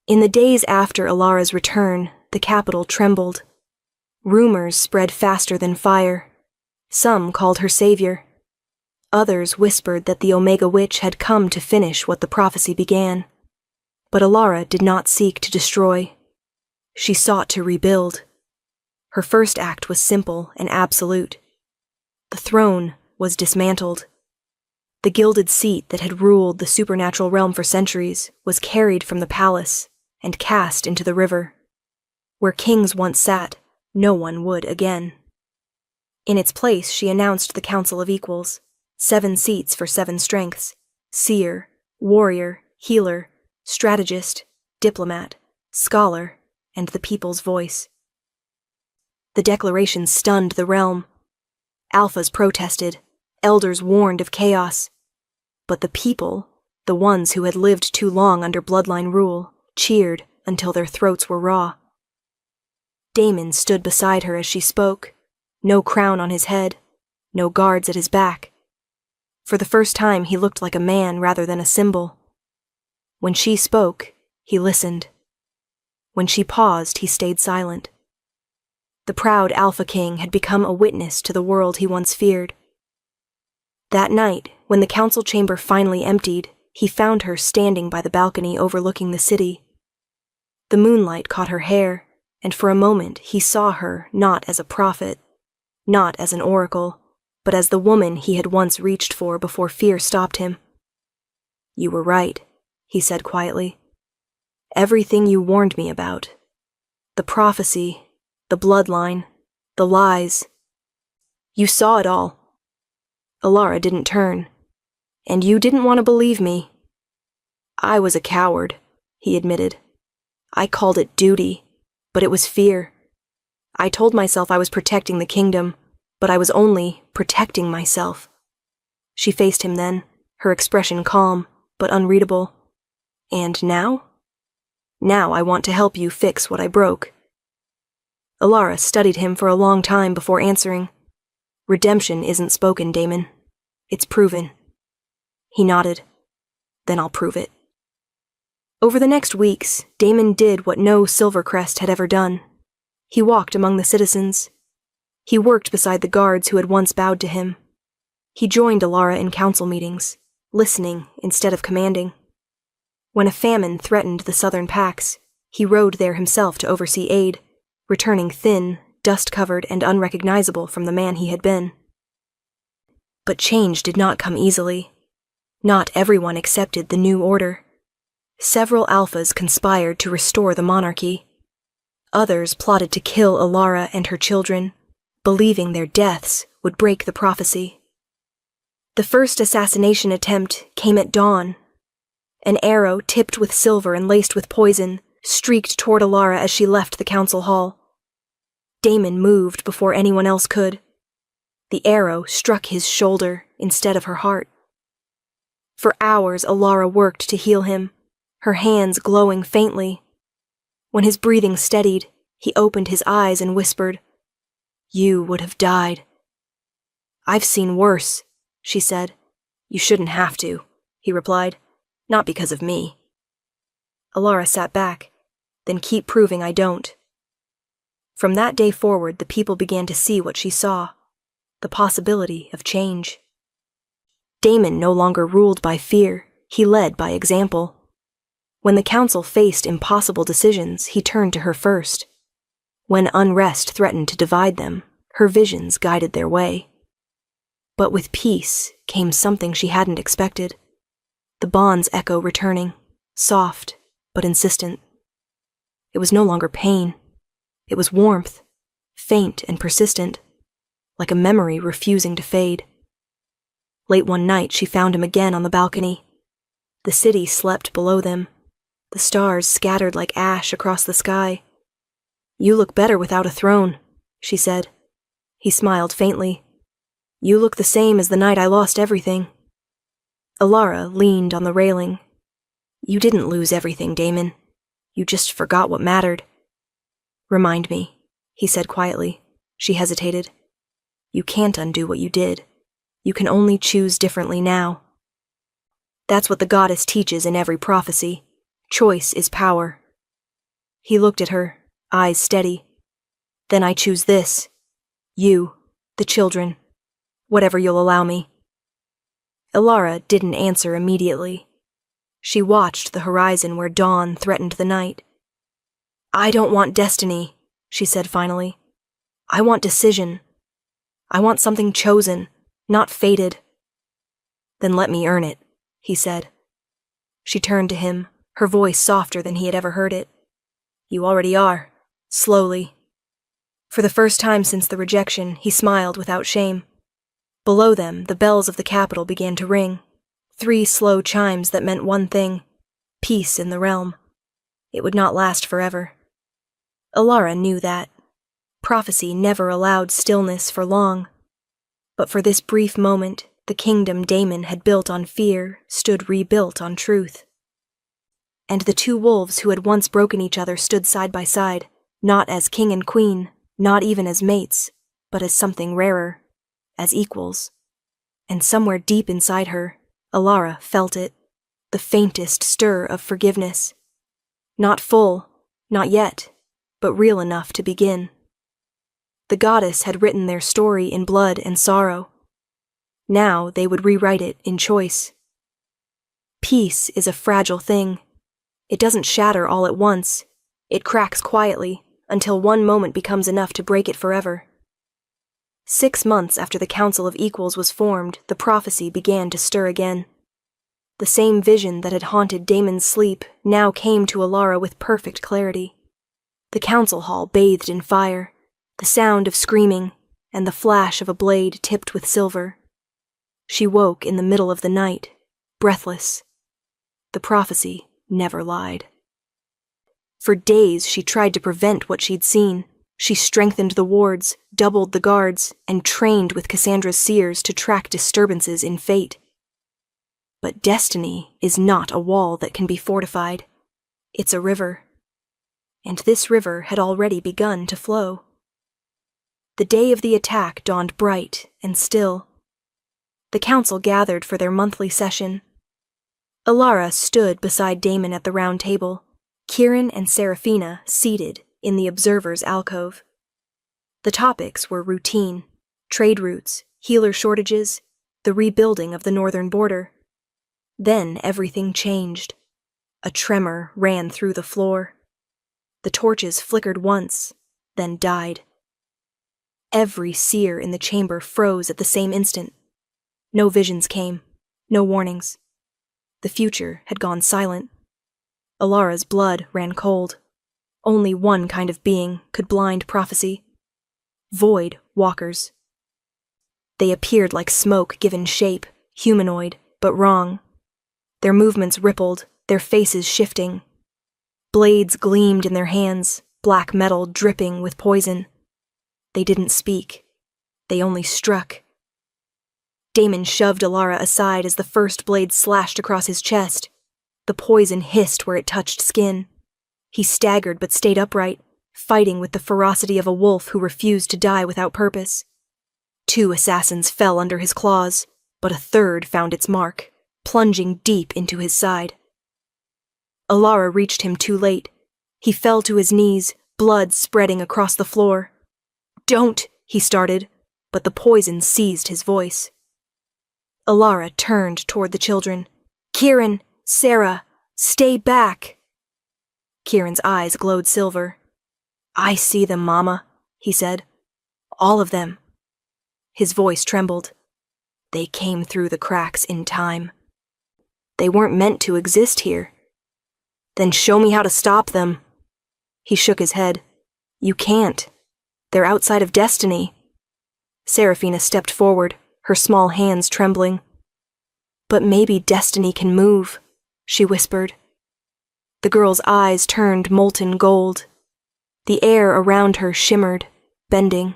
Speaker 1: In the days after Ilara's return, the capital trembled. Rumors spread faster than fire. Some called her savior. Others whispered that the Omega Witch had come to finish what the prophecy began. But Ilara did not seek to destroy. She sought to rebuild. Her first act was simple and absolute. The throne was dismantled. The gilded seat that had ruled the supernatural realm for centuries was carried from the palace and cast into the river. Where kings once sat, no one would again. In its place, she announced the Council of Equals, 7 seats for 7 strengths: seer, warrior, healer, strategist, diplomat, scholar, and the people's voice. The declaration stunned the realm. Alphas protested, elders warned of chaos. But the people, the ones who had lived too long under bloodline rule, cheered until their throats were raw. Damon stood beside her as she spoke, no crown on his head, no guards at his back. For the first time, he looked like a man rather than a symbol. When she spoke, he listened. When she paused, he stayed silent. The proud Alpha King had become a witness to the world he once feared. That night, when the council chamber finally emptied, he found her standing by the balcony overlooking the city. The moonlight caught her hair, and for a moment he saw her not as a prophet, not as an oracle, but as the woman he had once reached for before fear stopped him. "You were right," he said quietly. "Everything you warned me about. The prophecy, the bloodline, the lies. You saw it all." Alara didn't turn. "And you didn't want to believe me." "I was a coward," he admitted. "I called it duty, but it was fear. I told myself I was protecting the kingdom, but I was only protecting myself." She faced him then, her expression calm, but unreadable. "And now?" "Now I want to help you fix what I broke." Alara studied him for a long time before answering. "Redemption isn't spoken, Damon. It's proven." He nodded. "Then I'll prove it." Over the next weeks, Damon did what no Silvercrest had ever done. He walked among the citizens. He worked beside the guards who had once bowed to him. He joined Alara in council meetings, listening instead of commanding. When a famine threatened the southern packs, he rode there himself to oversee aid, returning thin, dust-covered, and unrecognizable from the man he had been. But change did not come easily. Not everyone accepted the new order. Several alphas conspired to restore the monarchy. Others plotted to kill Alara and her children, believing their deaths would break the prophecy. The first assassination attempt came at dawn. An arrow tipped with silver and laced with poison streaked toward Alara as she left the council hall. Damon moved before anyone else could. The arrow struck his shoulder instead of her heart. For hours, Alara worked to heal him, her hands glowing faintly. When his breathing steadied, he opened his eyes and whispered, "You would have died." "I've seen worse," she said. "You shouldn't have to," he replied. "Not because of me." Alara sat back. "Then keep proving I don't." From that day forward, the people began to see what she saw, the possibility of change. Damon no longer ruled by fear, he led by example. When the council faced impossible decisions, he turned to her first. When unrest threatened to divide them, her visions guided their way. But with peace came something she hadn't expected. The bond's echo returning, soft but insistent. It was no longer pain. It was warmth, faint and persistent, like a memory refusing to fade. Late one night, she found him again on the balcony. The city slept below them, the stars scattered like ash across the sky. "You look better without a throne," she said. He smiled faintly. "You look the same as the night I lost everything." Alara leaned on the railing. "You didn't lose everything, Damon. You just forgot what mattered." "Remind me," he said quietly. She hesitated. "You can't undo what you did. You can only choose differently now." That's what the goddess teaches in every prophecy. Choice is power. He looked at her, eyes steady. "Then I choose this. You, the children, whatever you'll allow me." Alara didn't answer immediately. She watched the horizon where dawn threatened the night. "I don't want destiny," she said finally. "I want decision. I want something chosen, not fated." "Then let me earn it," he said. She turned to him, her voice softer than he had ever heard it. "You already are, slowly. For the first time since the rejection, he smiled without shame. Below them, the bells of the capital began to ring. 3 slow chimes that meant one thing: peace in the realm. It would not last forever. Alara knew that. Prophecy never allowed stillness for long. But for this brief moment, the kingdom Damon had built on fear stood rebuilt on truth. And the 2 wolves who had once broken each other stood side by side, not as king and queen, not even as mates, but as something rarer, as equals. And somewhere deep inside her, Alara felt it, the faintest stir of forgiveness. Not full, not yet, but real enough to begin. The goddess had written their story in blood and sorrow. Now they would rewrite it in choice. Peace is a fragile thing. It doesn't shatter all at once. It cracks quietly, until one moment becomes enough to break it forever. 6 months after the Council of Equals was formed, the prophecy began to stir again. The same vision that had haunted Damon's sleep now came to Alara with perfect clarity. The council hall bathed in fire, the sound of screaming, and the flash of a blade tipped with silver. She woke in the middle of the night, breathless. The prophecy never lied. For days she tried to prevent what she'd seen. She strengthened the wards, doubled the guards, and trained with Cassandra's seers to track disturbances in fate. But destiny is not a wall that can be fortified. It's a river. And this river had already begun to flow. The day of the attack dawned bright and still. The council gathered for their monthly session. Alara stood beside Damon at the round table, Kieran and Seraphina seated in the observer's alcove. The topics were routine: trade routes, healer shortages, the rebuilding of the northern border. Then everything changed. A tremor ran through the floor. The torches flickered once, then died. Every seer in the chamber froze at the same instant. No visions came, no warnings. The future had gone silent. Alara's blood ran cold. Only one kind of being could blind prophecy: void walkers. They appeared like smoke given shape, humanoid, but wrong. Their movements rippled, their faces shifting. Blades gleamed in their hands, black metal dripping with poison. They didn't speak. They only struck. Damon shoved Alara aside as the first blade slashed across his chest. The poison hissed where it touched skin. He staggered but stayed upright, fighting with the ferocity of a wolf who refused to die without purpose. 2 assassins fell under his claws, but a third found its mark, plunging deep into his side. Alara reached him too late. He fell to his knees, blood spreading across the floor. "Don't," he started, but the poison seized his voice. Alara turned toward the children. "Kieran, Sarah, stay back." Kieran's eyes glowed silver. "I see them, Mama," he said. "All of them." His voice trembled. "They came through the cracks in time. They weren't meant to exist here." "Then show me how to stop them." He shook his head. "You can't. They're outside of destiny." Seraphina stepped forward, her small hands trembling. "But maybe destiny can move," she whispered. The girl's eyes turned molten gold. The air around her shimmered, bending.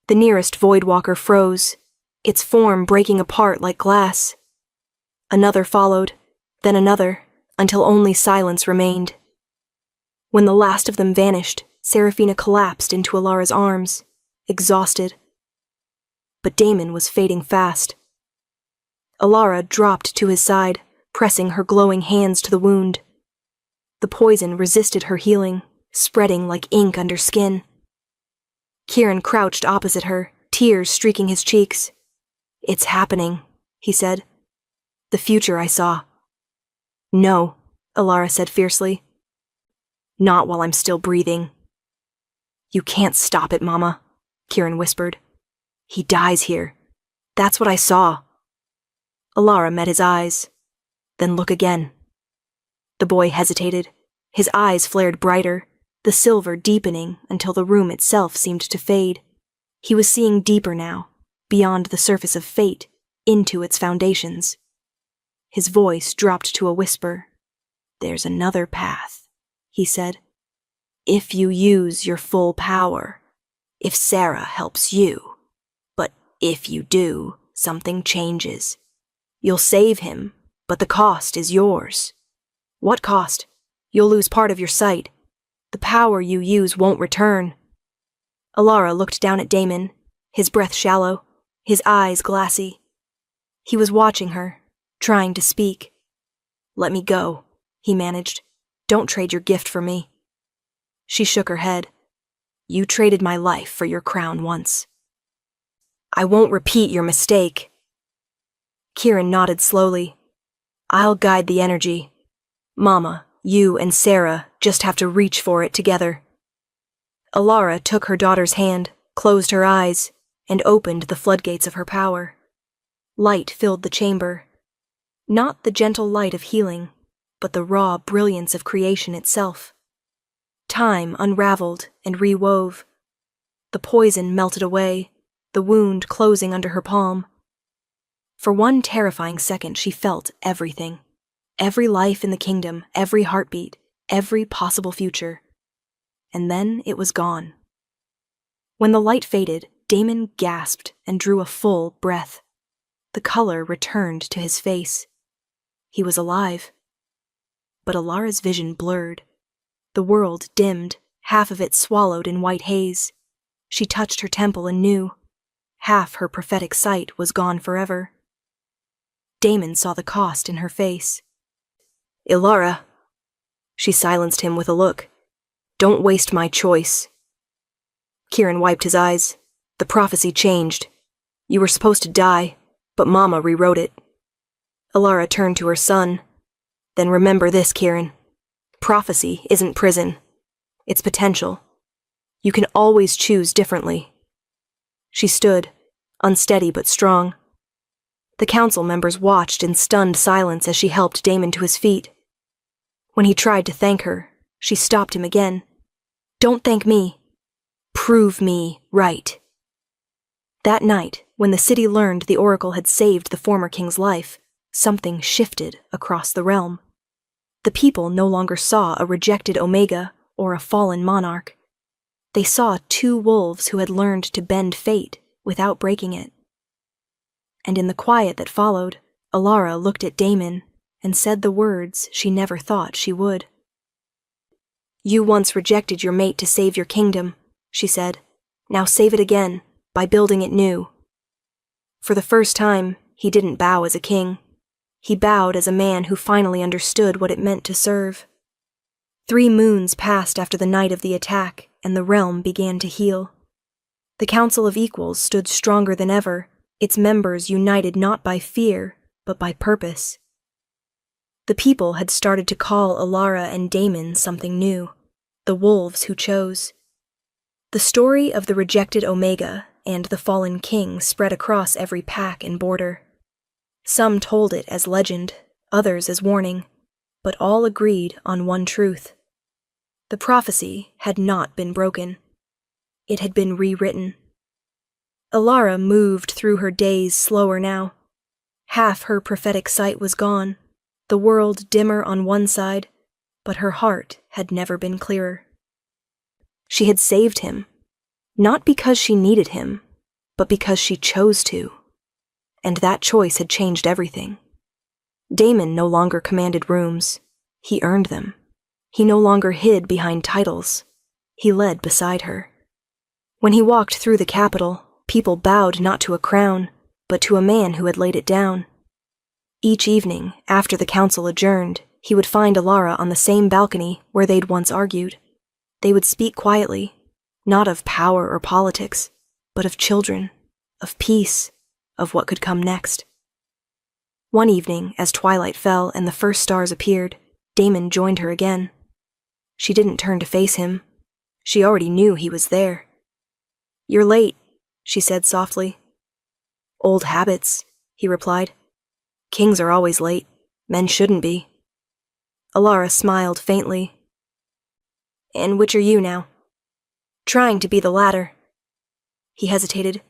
Speaker 1: The nearest Voidwalker froze, its form breaking apart like glass. Another followed, then another, until only silence remained. When the last of them vanished, Seraphina collapsed into Alara's arms, exhausted. But Damon was fading fast. Alara dropped to his side, pressing her glowing hands to the wound. The poison resisted her healing, spreading like ink under skin. Kieran crouched opposite her, tears streaking his cheeks. "It's happening," he said. "The future I saw." "No," Alara said fiercely. "Not while I'm still breathing." "You can't stop it, Mama," Kieran whispered. "He dies here. That's what I saw." Alara met his eyes. "Then look again." The boy hesitated. His eyes flared brighter. The the silver deepening until the room itself seemed to fade. He was seeing deeper now, beyond the surface of fate, into its foundations. His voice dropped to a whisper. "There's another path," he said. "If you use your full power, if Sarah helps you. But if you do, something changes. You'll save him, but the cost is yours." "What cost?" "You'll lose part of your sight. The power you use won't return." Alara looked down at Damon, his breath shallow, his eyes glassy. He was watching her, trying to speak. "Let me go," he managed. "Don't trade your gift for me." She shook her head. "You traded my life for your crown once." "I won't repeat your mistake." Kieran nodded slowly. "I'll guide the energy. Mama, you and Sarah just have to reach for it together." Alara took her daughter's hand, closed her eyes, and opened the floodgates of her power. Light filled the chamber. Not the gentle light of healing, but the raw brilliance of creation itself. Time unraveled and rewove. The poison melted away, the wound closing under her palm. For one terrifying second she felt everything. Every life in the kingdom, every heartbeat, every possible future. And then it was gone. When the light faded, Damon gasped and drew a full breath. The color returned to his face. He was alive. But Alara's vision blurred. The world dimmed, half of it swallowed in white haze. She touched her temple and knew. Half her prophetic sight was gone forever. Damon saw the cost in her face. "Alara." She silenced him with a look. "Don't waste my choice." Kieran wiped his eyes. "The prophecy changed. You were supposed to die, but Mama rewrote it." Alara turned to her son. "Then remember this, Kieran. Prophecy isn't prison. It's potential. You can always choose differently." She stood, unsteady but strong. The council members watched in stunned silence as she helped Damon to his feet. When he tried to thank her, she stopped him again. "Don't thank me. Prove me right." That night, when the city learned the oracle had saved the former king's life, something shifted across the realm. The people no longer saw a rejected Omega or a fallen monarch. They saw two wolves who had learned to bend fate without breaking it. And in the quiet that followed, Alara looked at Damon and said the words she never thought she would. "You once rejected your mate to save your kingdom," she said. "Now save it again, by building it new." For the first time, he didn't bow as a king. He bowed as a man who finally understood what it meant to serve. 3 moons passed after the night of the attack, and the realm began to heal. The Council of Equals stood stronger than ever, its members united not by fear, but by purpose. The people had started to call Alara and Damon something new, the wolves who chose. The story of the rejected Omega and the fallen king spread across every pack and border. Some told it as legend, others as warning, but all agreed on one truth. The prophecy had not been broken. It had been rewritten. Alara moved through her days slower now. Half her prophetic sight was gone, the world dimmer on one side, but her heart had never been clearer. She had saved him, not because she needed him, but because she chose to. And that choice had changed everything. Damon no longer commanded rooms. He earned them. He no longer hid behind titles. He led beside her. When he walked through the capital, people bowed not to a crown, but to a man who had laid it down. Each evening, after the council adjourned, he would find Alara on the same balcony where they'd once argued. They would speak quietly, not of power or politics, but of children, of peace, of what could come next. One evening, as twilight fell and the first stars appeared, Damon joined her again. She didn't turn to face him. She already knew he was there. "You're late," she said softly. "Old habits," he replied. "Kings are always late. Men shouldn't be." Alara smiled faintly. And which are you now? Trying to be the latter. He hesitated.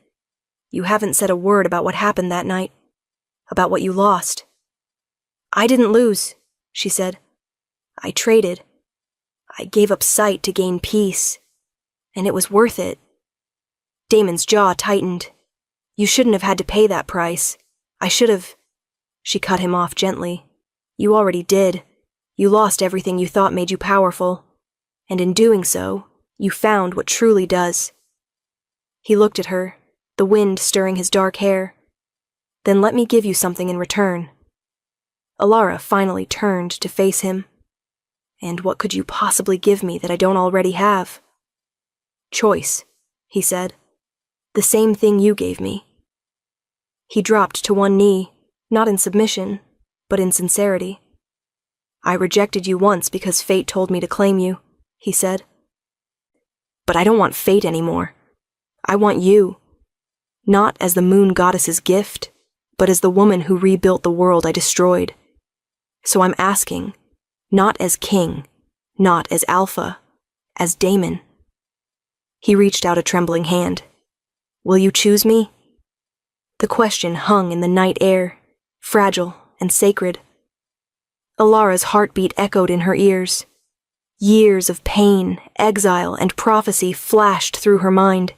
Speaker 1: You haven't said a word about what happened that night. About what you lost. I didn't lose, she said. I traded. I gave up sight to gain peace. And it was worth it. Damon's jaw tightened. You shouldn't have had to pay that price. I should have. She cut him off gently. You already did. You lost everything you thought made you powerful. And in doing so, you found what truly does. He looked at her, the wind stirring his dark hair. Then let me give you something in return. Alara finally turned to face him. And what could you possibly give me that I don't already have? Choice, he said. The same thing you gave me. He dropped to one knee, not in submission, but in sincerity. I rejected you once because fate told me to claim you, he said. But I don't want fate anymore. I want you. Not as the moon goddess's gift, but as the woman who rebuilt the world I destroyed. So I'm asking, not as king, not as alpha, as Damon. He reached out a trembling hand. Will you choose me? The question hung in the night air, fragile and sacred. Alara's heartbeat echoed in her ears. Years of pain, exile, and prophecy flashed through her mind.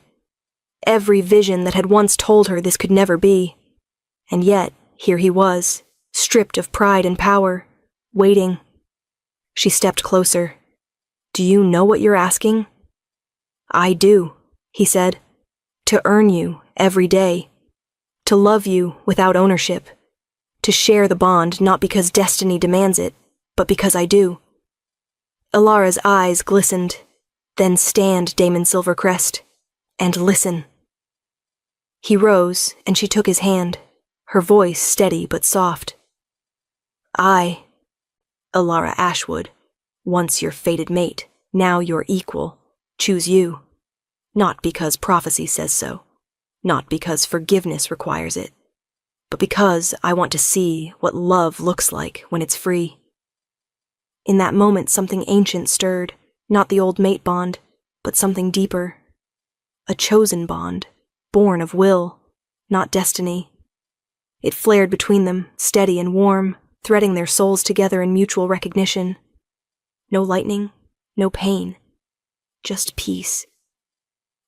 Speaker 1: Every vision that had once told her this could never be. And yet, here he was, stripped of pride and power, waiting. She stepped closer. Do you know what you're asking? I do, he said. To earn you every day. To love you without ownership. To share the bond not because destiny demands it, but because I do. Alara's eyes glistened. Then stand, Damon Silvercrest, and listen. He rose, and she took his hand, her voice steady but soft. I, Alara Ashwood, once your fated mate, now your equal, choose you. Not because prophecy says so, not because forgiveness requires it, but because I want to see what love looks like when it's free. In that moment something ancient stirred, not the old mate bond, but something deeper. A chosen bond, born of will, not destiny. It flared between them, steady and warm, threading their souls together in mutual recognition. No lightning, no pain, just peace.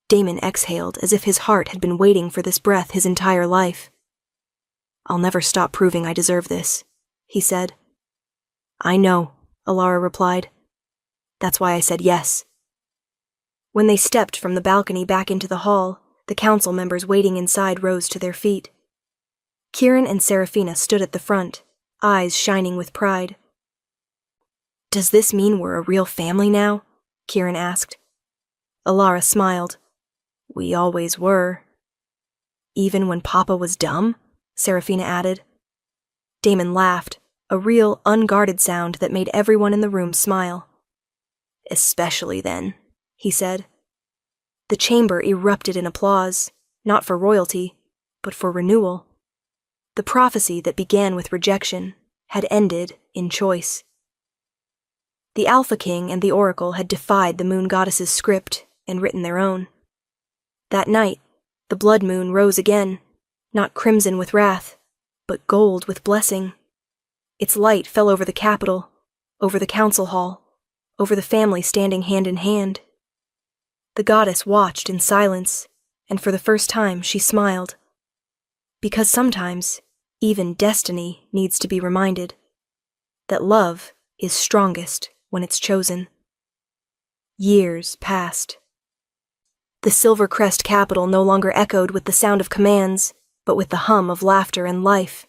Speaker 1: Damon exhaled as if his heart had been waiting for this breath his entire life. I'll never stop proving I deserve this, he said. I know, Alara replied. That's why I said yes. When they stepped from the balcony back into the hall, the council members waiting inside rose to their feet. Kieran and Serafina stood at the front, eyes shining with pride. Does this mean we're a real family now? Kieran asked. Alara smiled. We always were. Even when Papa was dumb? Serafina added. Damon laughed, a real, unguarded sound that made everyone in the room smile. Especially then, he said. The chamber erupted in applause, not for royalty, but for renewal. The prophecy that began with rejection had ended in choice. The Alpha King and the Oracle had defied the Moon Goddess's script and written their own. That night, the blood moon rose again, not crimson with wrath, but gold with blessing. Its light fell over the Capitol, over the council hall, over the family standing hand in hand. The goddess watched in silence, and for the first time she smiled. Because sometimes, even destiny needs to be reminded that love is strongest when it's chosen. Years passed. The Silvercrest Capitol no longer echoed with the sound of commands, but with the hum of laughter and life.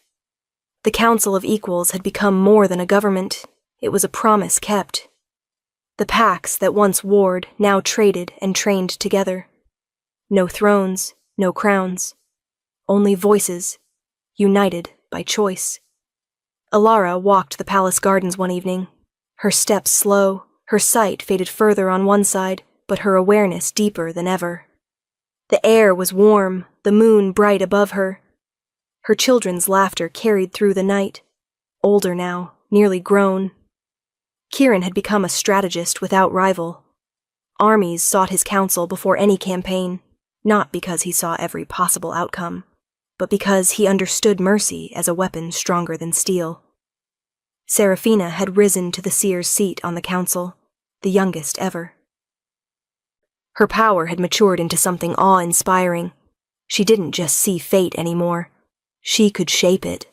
Speaker 1: The Council of Equals had become more than a government. It was a promise kept. The packs that once warred now traded and trained together. No thrones, no crowns. Only voices, united by choice. Alara walked the palace gardens one evening. Her steps slow, her sight faded further on one side, but her awareness deeper than ever. The air was warm, the moon bright above her. Her children's laughter carried through the night, older now, nearly grown. Kieran had become a strategist without rival, Armies sought his counsel before any campaign, not because he saw every possible outcome, but because he understood mercy as a weapon stronger than steel. Seraphina had risen to the seer's seat on the council, the youngest ever. Her power had matured into something awe-inspiring. She didn't just see fate anymore. She could shape it.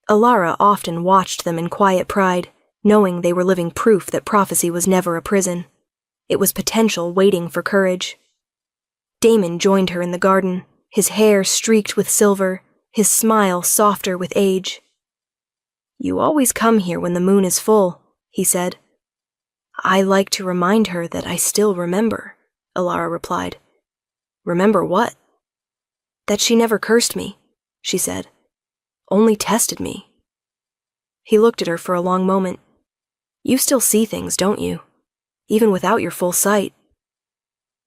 Speaker 1: Alara often watched them in quiet pride, knowing they were living proof that prophecy was never a prison. It was potential waiting for courage. Damon joined her in the garden, his hair streaked with silver, his smile softer with age. "You always come here when the moon is full," he said. "I like to remind her that I still remember," Alara replied. "Remember what?" "That she never cursed me," she said. "Only tested me." He looked at her for a long moment. "You still see things, don't you? Even without your full sight."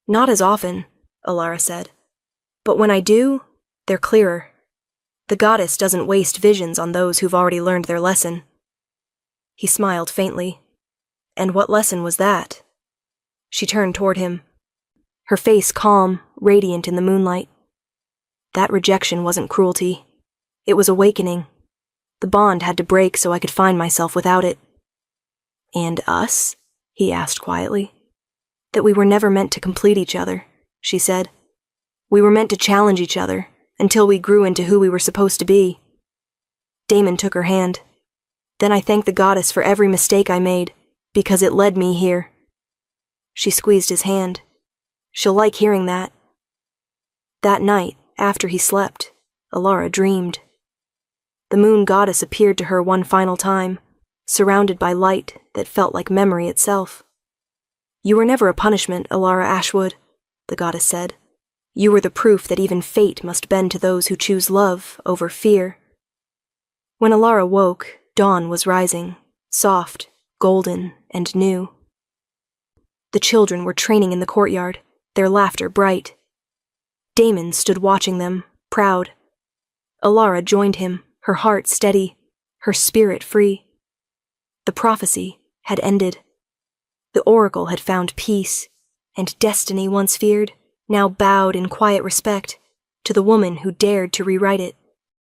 Speaker 1: "Not as often," Alara said. "But when I do, they're clearer. The goddess doesn't waste visions on those who've already learned their lesson." He smiled faintly. "And what lesson was that?" She turned toward him, her face calm, radiant in the moonlight. "That rejection wasn't cruelty. It was awakening. The bond had to break so I could find myself without it." "And us?" he asked quietly. "That we were never meant to complete each other," she said. "We were meant to challenge each other, until we grew into who we were supposed to be." Damon took her hand. "Then I thank the goddess for every mistake I made, because it led me here." She squeezed his hand. "She'll like hearing that." That night, after he slept, Alara dreamed. The moon goddess appeared to her one final time, surrounded by light that felt like memory itself. "You were never a punishment, Alara Ashwood," the goddess said. "You were the proof that even fate must bend to those who choose love over fear." When Alara woke, dawn was rising, soft, golden, and new. The children were training in the courtyard, their laughter bright. Damon stood watching them, proud. Alara joined him, her heart steady, her spirit free. The prophecy had ended. The oracle had found peace, and destiny once feared now bowed in quiet respect to the woman who dared to rewrite it.